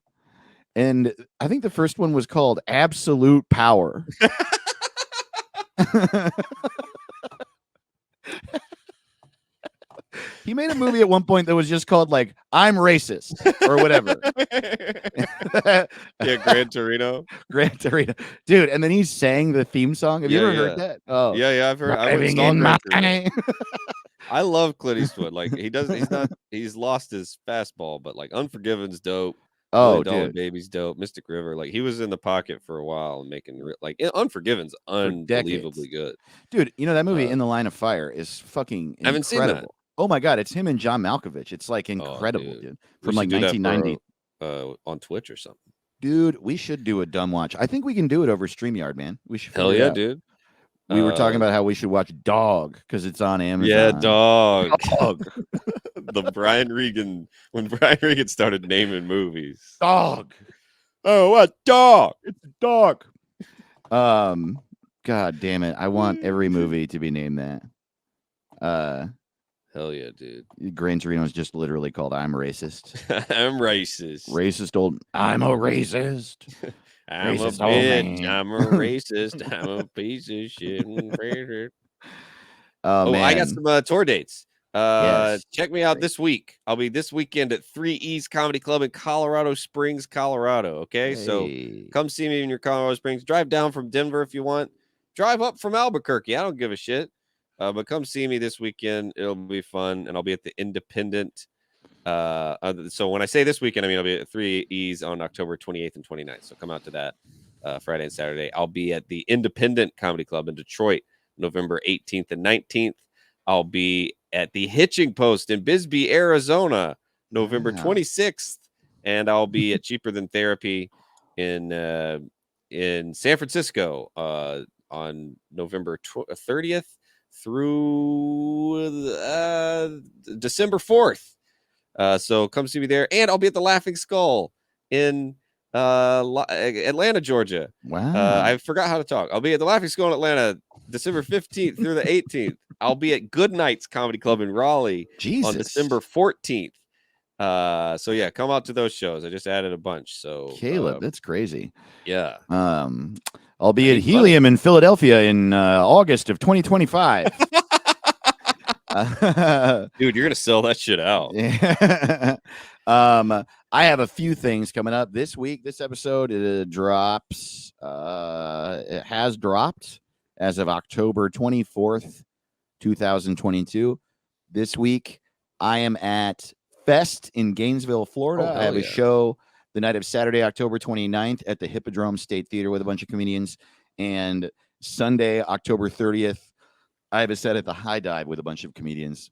And I think the first one was called Absolute Power. He made a movie at one point that was just called like I'm racist or whatever. Yeah, Gran Torino. Gran Torino. Dude, and then he sang the theme song. Have you Yeah, ever heard yeah. that? Oh, Yeah, I've heard. I went and driving saw in Gran my Torino. I love Clint Eastwood. Like he's lost his fastball, but like Unforgiven's dope. Oh, Dollar dude. Baby's dope. Mystic River, like he was in the pocket for a while and making Unforgiven's unbelievably good. Dude, you know that movie In the Line of Fire is fucking incredible. I haven't seen that. Oh my god, it's him and John Malkovich. It's like incredible, dude. dude. We From should like do that 1990. on Twitch or something. Dude, we should do a dumb watch. I think we can do it over StreamYard, man. We should. Hell figure it yeah, out. dude. We were talking about how we should watch Dog because it's on Amazon. Yeah, Dog. Dog. The Brian Regan, when Brian Regan started naming movies. Dog. Oh, what Dog? It's Dog. God damn it. I want every movie to be named that. Hell yeah, dude. Gran Torino is just literally called I'm Racist. I'm racist. Racist old. I'm a racist. I'm racist a old bitch. man. I'm a racist. I'm a piece of shit. And racist. Oh, man. I got some tour dates. Yes. Check me out Great. this week. I'll be this weekend at 3 E's Comedy Club in Colorado Springs, Colorado. Okay, so Hey. come see me in your Colorado Springs. Drive down from Denver if you want. Drive up from Albuquerque. I don't give a shit. But come see me this weekend. It'll be fun, and I'll be at the Independent. So when I say this weekend, I mean I'll be at 3 E's on October 28th and 29th. So come out to that Friday and Saturday. I'll be at the Independent Comedy Club in Detroit, November 18th and 19th. I'll be at the Hitching Post in Bisbee, Arizona, November Wow. 26th, and I'll be at Cheaper Than Therapy in San Francisco on November 30th through December 4th. So come see me there, and I'll be at the Laughing Skull in Atlanta, Georgia. Wow. I forgot how to talk. I'll be at the Laughing Skull in Atlanta, December 15th through the 18th. I'll be at Good Nights Comedy Club in Raleigh Jesus. on December 14th. So yeah, come out to those shows. I just added a bunch. So Caleb, that's crazy. yeah. I'll be at Helium in Philadelphia in August of 2025. Dude, you're gonna sell that shit out. Yeah. I have a few things coming up this week. This episode drops. It has dropped as of October 24th, 2022. This week, I am at Fest in Gainesville, Florida. I have a show the night of Saturday, October 29th at the Hippodrome State Theater with a bunch of comedians. And Sunday, October 30th, I have a set at the High Dive with a bunch of comedians.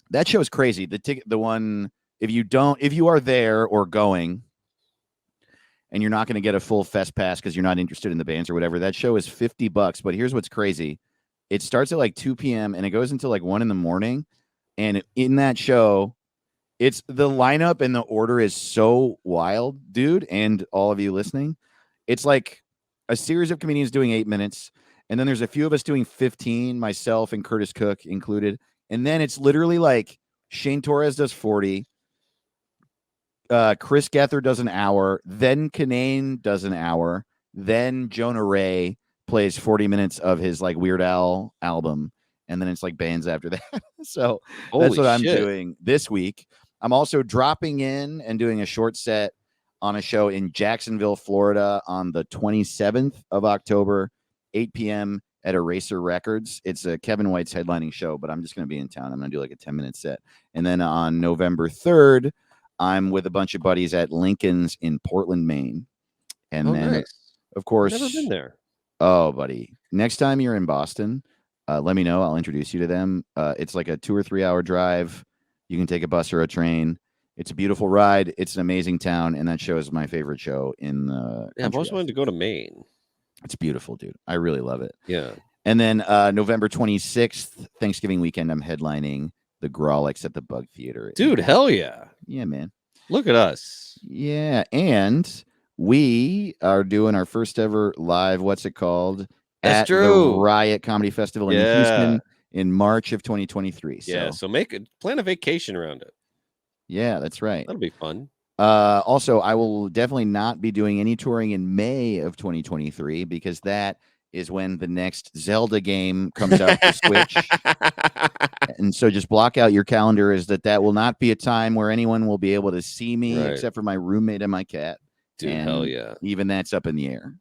That show is crazy. The one, if you are there or going and you're not going to get a full Fest pass because you're not interested in the bands or whatever, that show is $50. But here's what's crazy. It starts at like 2 p.m. and it goes until like 1 a.m. And in that show, it's the lineup and the order is so wild, dude. And all of you listening, it's like a series of comedians doing 8 minutes. And then there's a few of us doing 15, myself and Curtis Cook included. And then it's literally like Shane Torres does 40. Chris Gether does an hour. Then Kanane does an hour. Then Jonah Ray plays 40 minutes of his like Weird Al album. And then it's like bands after that. So that's what I'm doing this week. I'm also dropping in and doing a short set on a show in Jacksonville, Florida on the 27th of October, 8 p.m. at Eraser Records. It's a Kevin White's headlining show, but I'm just going to be in town. I'm going to do like a 10-minute set. And then on November 3rd, I'm with a bunch of buddies at Lincoln's in Portland, Maine. And then, nice. of course, I've never been there. Oh, buddy. Next time you're in Boston, let me know. I'll introduce you to them. It's like a 2 or 3 hour drive. You can take a bus or a train. It's a beautiful ride. It's an amazing town. And that show is my favorite show in the Yeah, I've always wanted to go to Maine. It's beautiful, dude. I really love it. Yeah. And then November 26th, Thanksgiving weekend, I'm headlining the Grawlix at the Bug Theater. Dude, hell yeah. Yeah, man. Look at us. Yeah. And we are doing our first ever live, what's it called? That's at true. the Riot Comedy Festival in Houston in March of 2023. So, yeah, so plan a vacation around it. Yeah, that's right. That'll be fun. Also, I will definitely not be doing any touring in May of 2023 because that is when the next Zelda game comes out for Switch. And so just block out your calendar is that will not be a time where anyone will be able to see me except for my roommate and my cat. Dude, and hell yeah. Even that's up in the air.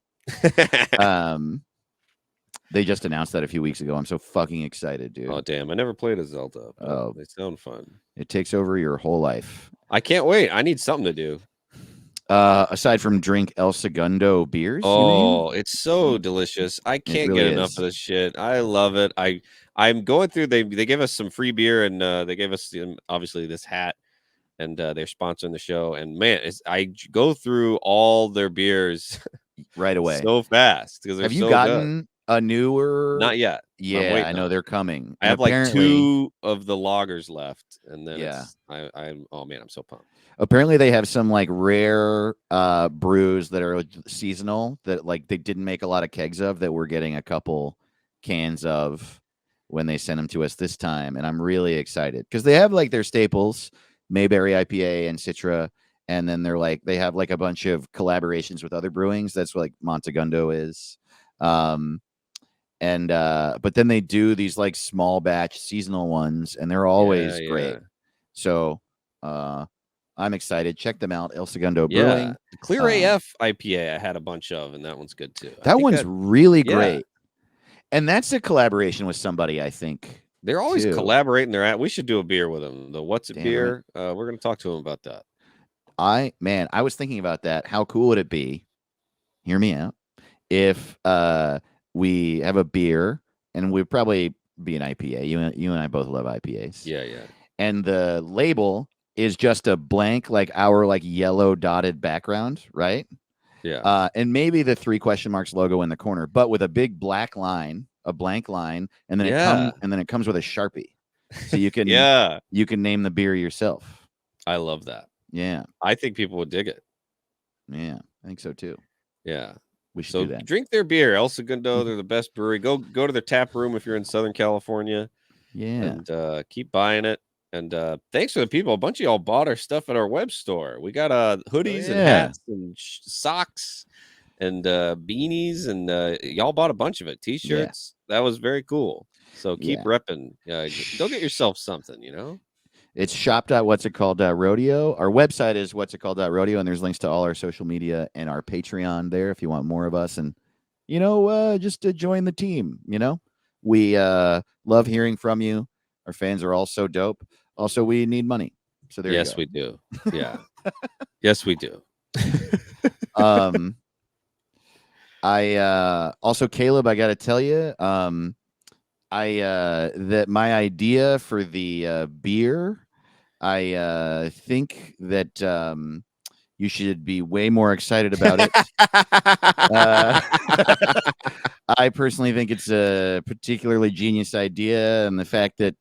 They just announced that a few weeks ago. I'm so fucking excited, dude. Oh, damn. I never played a Zelda. Oh, they sound fun. It takes over your whole life. I can't wait. I need something to do. Aside from drink El Segundo beers. Oh, it's so delicious. I can't get enough of this shit. I love it. I'm going through. They gave us some free beer and they gave us obviously this hat, and they're sponsoring the show. And man, I go through all their beers right away so fast because have you gotten a newer? Not yet. Yeah, I know they're coming. I have like 2 of the lagers left, and then I'm oh man, I'm so pumped. Apparently they have some like rare brews that are seasonal that like they didn't make a lot of kegs of that we're getting a couple cans of when they sent them to us this time, and I'm really excited because they have like their staples, Mayberry IPA and Citra, and then they have like a bunch of collaborations with other brewings. That's what like Montegundo is. And but then they do these like small batch seasonal ones, and they're always great. So I'm excited. Check them out. El Segundo Brewing. The Clear AF IPA I had a bunch of, and that one's good too. That one's really great. And that's a collaboration with somebody, I think. They're always collaborating. We should do a beer with them. The What's It beer. We're going to talk to them about that. I was thinking about that. How cool would it be? Hear me out. If we have a beer, and we'd probably be an IPA. You and I both love IPAs. Yeah. And the label is just a blank, like our like yellow dotted background, right? Yeah. And maybe the 3 question marks logo in the corner, but with a big black line, a blank line, and then it comes with a Sharpie, so you can you can name the beer yourself. I love that. Yeah, I think people would dig it. Yeah, I think so too. Yeah, we should do that. Drink their beer, El Segundo. They're the best brewery. Go to their tap room if you're in Southern California. Yeah, and keep buying it. And thanks for the people. A bunch of y'all bought our stuff at our web store. We got hoodies and hats and socks and beanies, and y'all bought a bunch of it. T-shirts. That was very cool. So keep repping. Go get yourself something, It's shop.whatsitcalled.rodeo. Our website is whatsitcalled.rodeo, and there's links to all our social media and our Patreon there if you want more of us. And, just to join the team, we love hearing from you. Our fans are all so dope. Also, we need money. So there you go. Yes, we do. Yeah. Yes, we do. I also, Caleb, I got to tell you, that my idea for the beer, I think that you should be way more excited about it. I personally think it's a particularly genius idea, and the fact that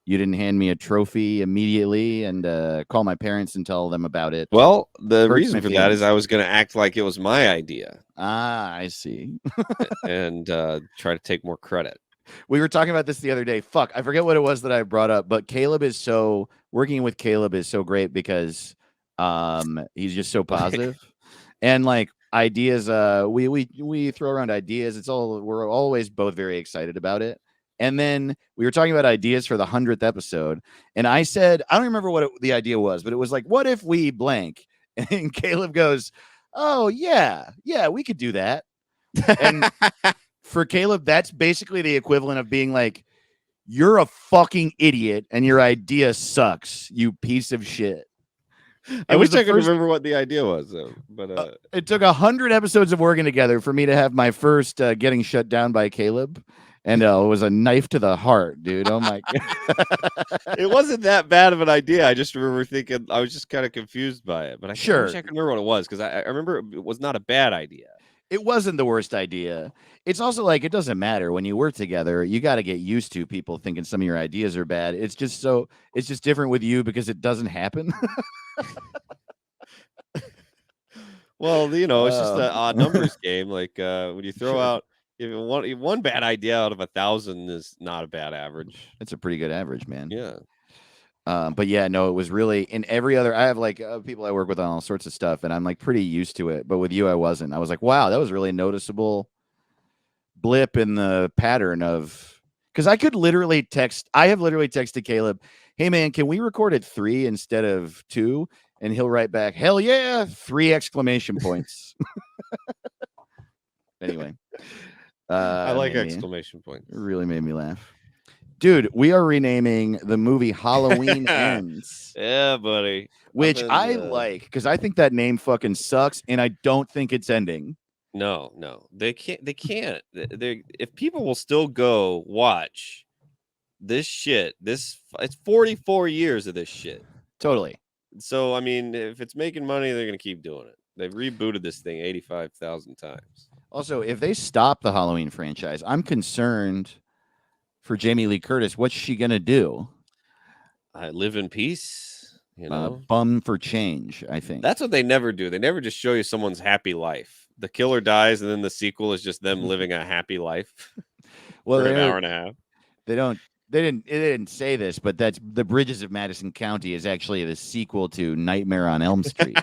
you didn't hand me a trophy immediately and call my parents and tell them about it. Well, the reason for that is I was going to act like it was my idea. I see. And try to take more credit. We were talking about this the other day. Fuck, I forget what it was that I brought up, but working with Caleb is so great because he's just so positive. And like ideas, we throw around ideas. We're always both very excited about it. And then we were talking about ideas for the 100th episode, and I said, I don't remember what the idea was, but it was like, what if we blank? And Caleb goes, oh yeah, we could do that. And for Caleb, that's basically the equivalent of being like, you're a fucking idiot and your idea sucks, you piece of shit. I wish I could remember what the idea was, though. But it took 100 episodes of working together for me to have my first getting shut down by Caleb. And it was a knife to the heart, dude. Oh my God. It wasn't that bad of an idea. I just remember thinking, I was just kind of confused by it. But I wish I could remember what it was, because I remember it was not a bad idea. It wasn't the worst idea. It's also like, it doesn't matter when you work together. You got to get used to people thinking some of your ideas are bad. It's just different with you because it doesn't happen. Well, it's just an odd numbers game. Like when you throw out one bad idea out of 1,000 is not a bad average. It's a pretty good average, man. Yeah. But yeah, no, it was really in every other. I have like people I work with on all sorts of stuff, and I'm like pretty used to it. But with you, I wasn't. I was like, wow, that was really noticeable blip in the pattern of, because I have literally texted Caleb, hey man, can we record at 3 instead of 2? And he'll write back, hell yeah, 3 exclamation points. Anyway. I like exclamation points. It really made me laugh. Dude, we are renaming the movie Halloween Ends. Yeah, buddy. Which I like, because I think that name fucking sucks, and I don't think it's ending. No, they can't. If people will still go watch this shit, it's 44 years of this shit. Totally. So I mean, if it's making money, they're gonna keep doing it. They've rebooted this thing 85,000 times. Also, if they stop the Halloween franchise, I'm concerned for Jamie Lee Curtis. What's she gonna do? I live in peace. Bum for change. I think that's what they never do. They never just show you someone's happy life. The killer dies, and then the sequel is just them living a happy life. Well, for an hour and a half. They didn't say this, but that's The Bridges of Madison County is actually the sequel to Nightmare on Elm Street.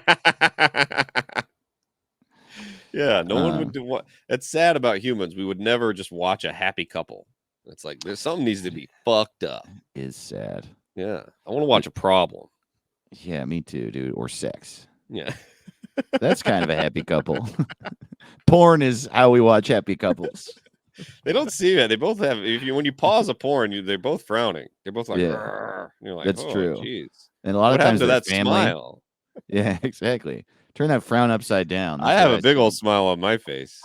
Yeah, no one would do what. It's sad about humans. We would never just watch a happy couple. It's like there's something needs to be fucked up. Is sad. Yeah, I want to watch a problem. Yeah, me too, dude. Or sex. Yeah. That's kind of a happy couple. Porn is how we watch happy couples. They don't see it. They both have. When you pause a porn, they're both frowning. They're both like, Yeah. "Rrr." You're like, That's "Oh, true. jeez." And a lot What of happened times to their that family. smile? Yeah, exactly. Turn that frown upside down. I That's have what a big say. old smile on my face.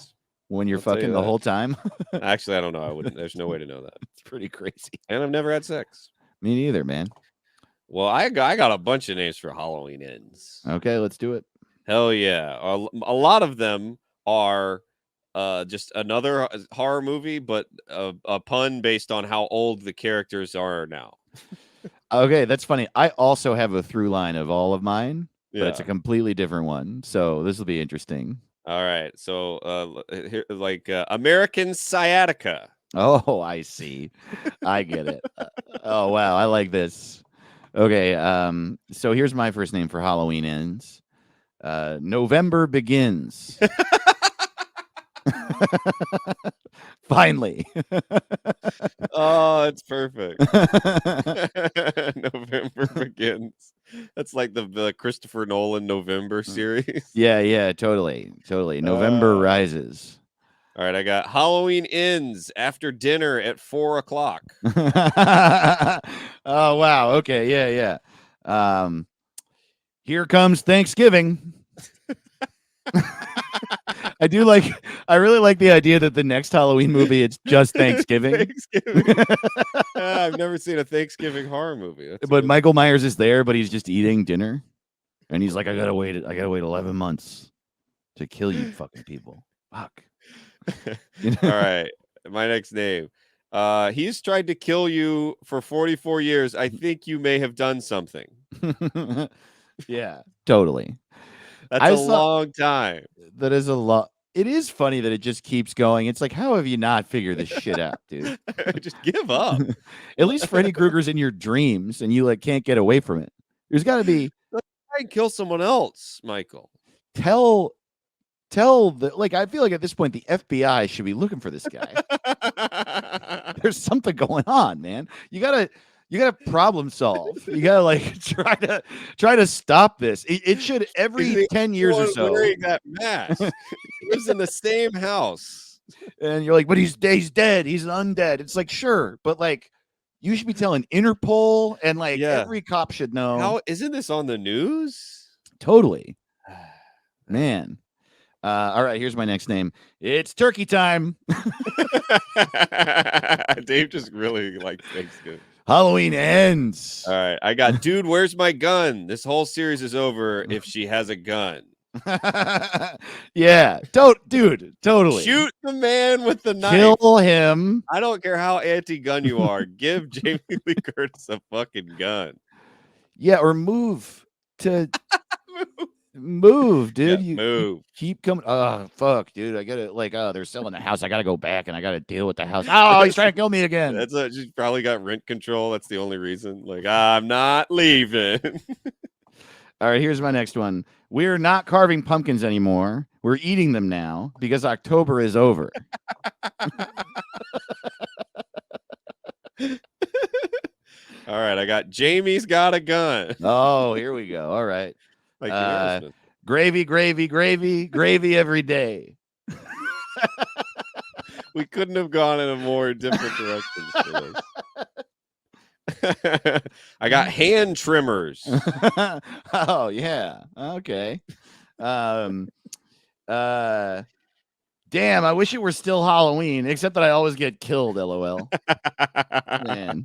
When you're I'll tell you fucking the that. whole time. Actually, I don't know. I wouldn't. There's no way to know that. It's pretty crazy. And I've never had sex. Me neither, man. Well, I got a bunch of names for Halloween ends. Okay, let's do it. Hell yeah. A lot of them are just another horror movie, but a pun based on how old the characters are now. Okay, that's funny. I also have a through line of all of mine, Yeah. but it's a completely different one. So this will be interesting. All right. So here, like American Sciatica. Oh, I see. I get it. Oh, wow. I like this. Okay. So here's my first name for Halloween ends. November begins. Finally. Oh, it's perfect. November begins. That's like the Christopher Nolan November series. Yeah, totally. November rises. All right, I got Halloween ends after dinner at 4:00. Oh, wow. Okay, yeah. Here comes Thanksgiving. I really like the idea that the next Halloween movie, it's just Thanksgiving. Thanksgiving. I've never seen a Thanksgiving horror movie. That's But good. Michael Myers is there, but he's just eating dinner. And he's like, I gotta wait 11 months to kill you fucking people. Fuck. All right, my next name. He's tried to kill you for 44 years. I think you may have done something. Yeah, totally. That's a long time. That is a lot. It is funny that it just keeps going. It's like, how have you not figured this shit out, dude? Just give up. At least Freddy Krueger's in your dreams and you like can't get away from it. There's got to be Try and kill someone else, Michael. tell the like I feel like at this point the FBI should be looking for this guy. There's something going on, man. You gotta problem solve. You gotta like try to stop this. It should every 10 years or so. Wearing that mask. He lives in the same house. And you're like, but he's dead. He's an undead. It's like, sure, but like you should be telling Interpol and like every cop should know. How isn't this on the news? Totally. Man. All right, here's my next name. It's turkey time. Dave just really likes Thanksgiving. Halloween ends. All right, I got dude, where's my gun? This whole series is over if she has a gun. Yeah, dude, totally. Shoot the man with the knife. Kill him. I don't care how anti-gun you are. Give Jamie Lee Curtis a fucking gun. Yeah, or move to move, dude. Yeah, you move. Keep coming. Oh, fuck, dude. I gotta like, they're selling the house. I gotta go back and I gotta deal with the house. Oh, he's trying to kill me again. She's probably got rent control. That's the only reason. Like, I'm not leaving. All right, here's my next one. We're not carving pumpkins anymore. We're eating them now because October is over. All right, I got Jamie's got a gun. Oh, here we go. All right. Like Aerosmith. Gravy every day. We couldn't have gone in a more different direction for this. I got hand trimmers. Oh, yeah. Okay. Damn, I wish it were still Halloween, except that I always get killed, LOL. Man,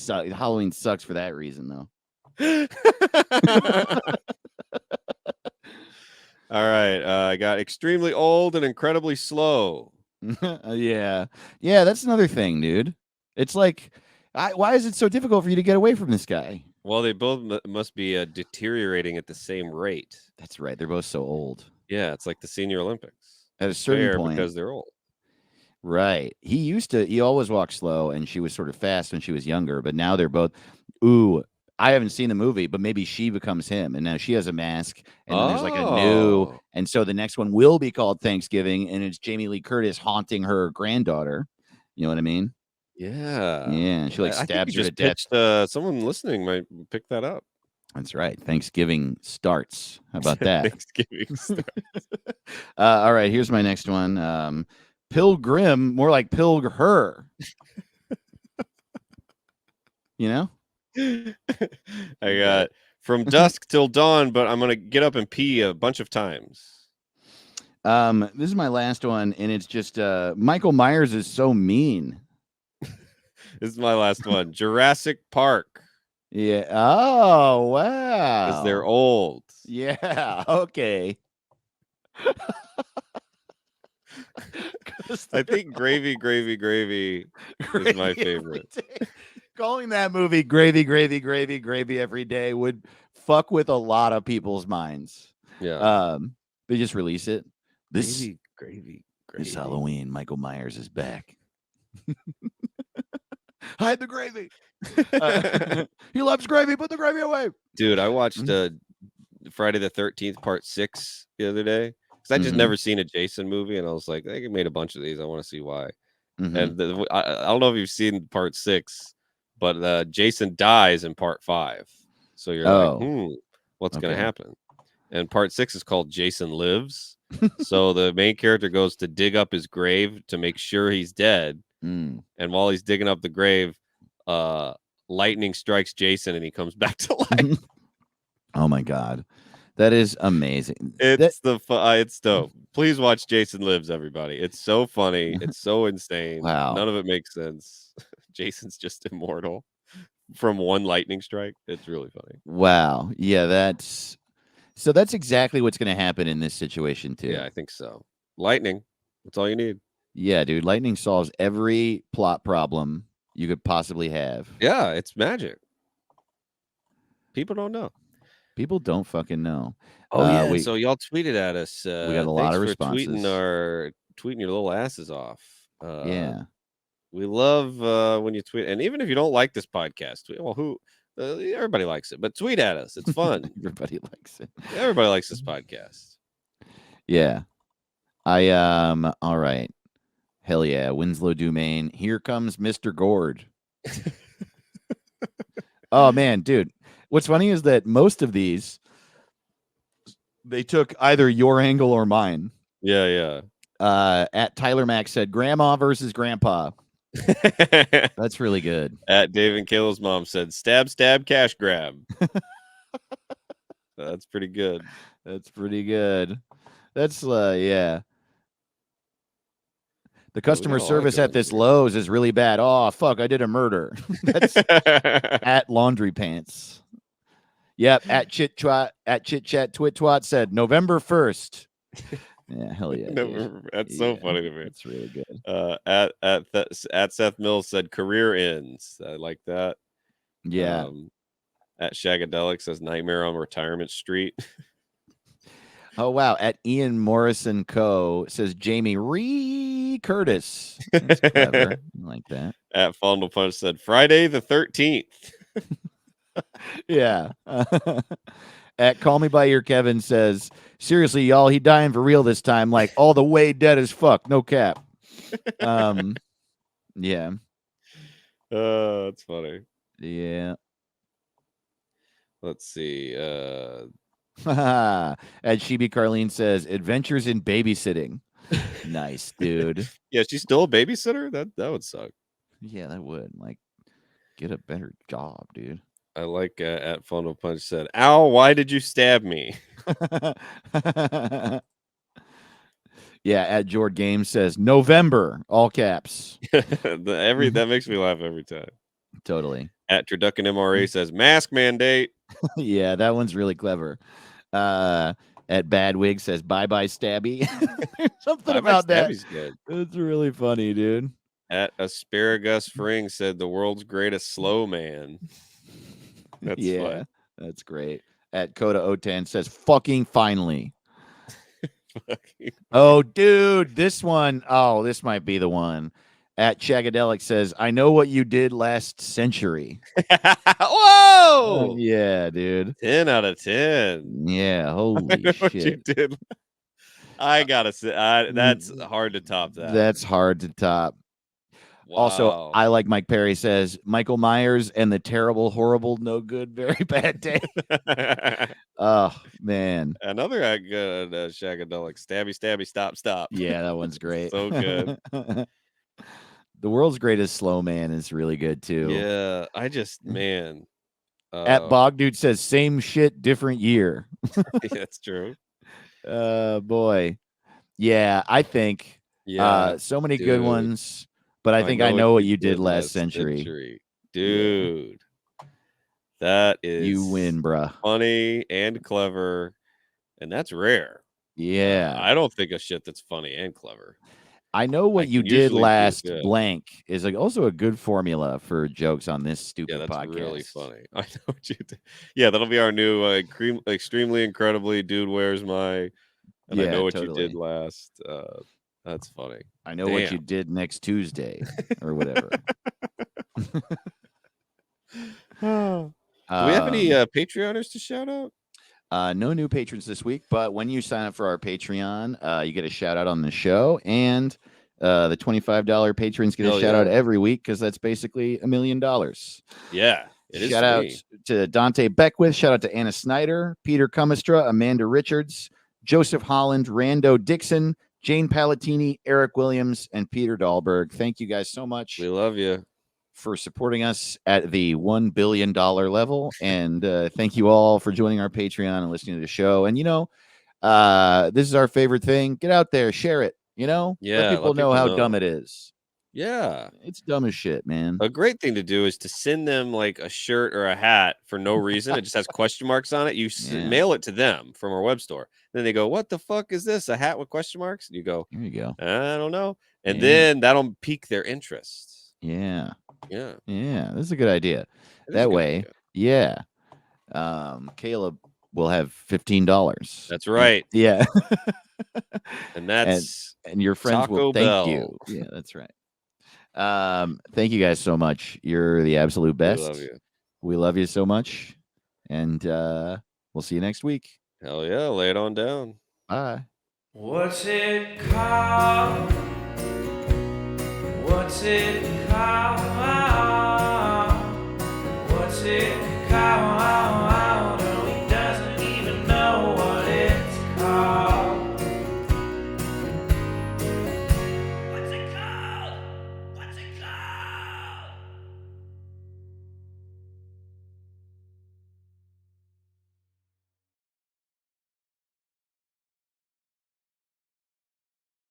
Halloween sucks for that reason, though. All right. I got extremely old and incredibly slow. Yeah. That's another thing, dude. It's like, why is it so difficult for you to get away from this guy? Well, they both must be deteriorating at the same rate. That's right. They're both so old. Yeah, it's like the Senior Olympics. At a certain point. Because they're old. Right. He always walked slow and she was sort of fast when she was younger, but now they're both, ooh, I haven't seen the movie, but maybe she becomes him, and now she has a mask, and then there's like a new, Oh. and so the next one will be called Thanksgiving, and it's Jamie Lee Curtis haunting her granddaughter. You know what I mean? Yeah. Yeah, she like I think stabs you her to just death. pitched. Someone listening might pick that up. That's right. Thanksgiving starts. How about that? Thanksgiving start. All right, here's my next one. Pilgrim, more like Pilger. You know? I got from dusk till dawn, but I'm gonna get up and pee a bunch of times. This is my last one, and it's just Michael Myers is so mean. This is my last one. Jurassic Park. Yeah. Oh, Because they're wow. old. Yeah. Okay. I think Gravy is my Gravy every favorite. day. Calling that movie Gravy every day would fuck with a lot of people's minds. Yeah. They just release it. This Gravy. Halloween, Michael Myers is back. Hide the gravy. He loves gravy. Put the gravy away. Dude, I watched Friday the 13th Part 6 the other day. Because I just Mhm. never seen a Jason movie, and I was like, they made a bunch of these. I want to see why. Mhm. And I don't know if you've seen Part 6, but Jason dies in Part 5. So you're like, what's going Okay. to happen? And Part 6 is called Jason Lives. So the main character goes to dig up his grave to make sure he's dead. Mm. And while he's digging up the grave, lightning strikes Jason and he comes back to life. Oh my god, that is amazing. It's it's dope. Please watch Jason Lives, everybody. It's so funny. It's so insane. Wow. None of it makes sense. Jason's just immortal from one lightning strike. It's really funny. Wow. Yeah, that's exactly what's going to happen in this situation too. Yeah, I think so. Lightning. That's all you need. Yeah, dude. Lightning solves every plot problem you could possibly have. Yeah, it's magic. People don't know. People don't fucking know. Oh yeah. So y'all tweeted at us. We got a lot of responses. Tweeting your little asses off. Yeah. We love when you tweet, and even if you don't like this podcast, everybody likes it, but tweet at us. It's fun. Everybody likes it. Everybody likes this podcast. Yeah. All right. Hell yeah. Winslow Dumaine. Here comes Mr. Gord. Oh man, dude. What's funny is that most of these they took either your angle or mine. Yeah. At Tyler Mack said grandma versus grandpa. That's really good. At Dave and Kayla's mom said stab, cash grab. That's pretty good. That's pretty good. That's yeah. The customer service at this Lowe's is really bad. Oh fuck, I did a murder. That's at Laundry Pants. Yep, at Chit Chat Twit Twat said November 1st. Yeah, hell yeah. That's so funny to me. It's really good. At Seth Mills said career ends. I like that. Yeah. At Shagadelic says Nightmare on Retirement Street. Oh wow. At Ian Morrison Co. says Jamie Ree Curtis. That's clever. I like that. At Fondle Punch said Friday the 13th. Yeah. At Call Me By Your Kevin says, seriously, y'all, he dying for real this time. Like all the way dead as fuck. No cap. Yeah. That's funny. Yeah. Let's see. At Shibi Carlene says, adventures in babysitting. Nice, dude. Yeah, she's still a babysitter? That would suck. Yeah, that would. Like, get a better job, dude. I like at Funnel Punch said, ow, why did you stab me? Yeah, at Jord Games says November, all caps. That makes me laugh every time. Totally. At Turducken MRA says mask mandate. Yeah, that one's really clever. At Badwig says bye bye Stabby. Something about that. Good. It's really funny, dude. At Asparagus Fring said the world's greatest slow man. That's fun. That's great. At Coda O10 says fucking finally. Oh, dude, this one. Oh, this might be the one. At Shagadelic says, I know what you did last century. Whoa! Yeah, dude. 10 out of 10. Yeah, I holy know what you shit. did. I gotta say, that's hard to top that. That's hard to top. Also, Wow. I like Mike Perry says, Michael Myers and the terrible, horrible, no good, very bad day. Oh, man. Another good Shagadelic. Stabby, stabby, stop, stop. Yeah, that one's great. So good. The World's Greatest Slow Man is really good too. Yeah, I just, man. At Bog Dude says, same shit, different year. That's true. Boy. Yeah, I think Yeah, so many good dude. ones, but I think I know what you did last century. Dude. That is You win, bruh. funny and clever, and that's rare. Yeah. I don't think of shit that's funny and clever. I know what I you can did usually do last good. blank is like also a good formula for jokes on this stupid Yeah, that's podcast. really funny. I know what you did. Yeah, that'll be our new extremely incredibly dude. Where's my? And I know what you did last. That's funny. I know what you did next Tuesday or whatever. Do we have any Patreoners to shout out? No new patrons this week, but when you sign up for our Patreon, you get a shout out on the show, and the $25 patrons get a shout out every week because that's basically $1 million. Yeah, it is. Shout out to Dante Beckwith. Shout out to Anna Snyder, Peter Cumistra, Amanda Richards, Joseph Holland, Rando Dixon, Jane Palatini, Eric Williams, and Peter Dahlberg. Thank you guys so much. We love you for supporting us at the $1 billion level. And thank you all for joining our Patreon and listening to the show. And, this is our favorite thing. Get out there, share it, let people know how dumb it is. Yeah. It's dumb as shit, man. A great thing to do is to send them like a shirt or a hat for no reason. It just has question marks on it. You mail it to them from our web store. Then they go, what the fuck is this? A hat with question marks? And you go, here you go. I don't know. And then that'll pique their interest. Yeah. Yeah. Yeah. This is a good idea. That way. Yeah. Caleb will have $15. That's right. Yeah. And that's and your friends will thank Bell. you. Yeah, that's right. Thank you guys so much. You're the absolute best. We love you. We love you so much. And we'll see you next week. Hell yeah, lay it on down. Bye. What's it called? What's it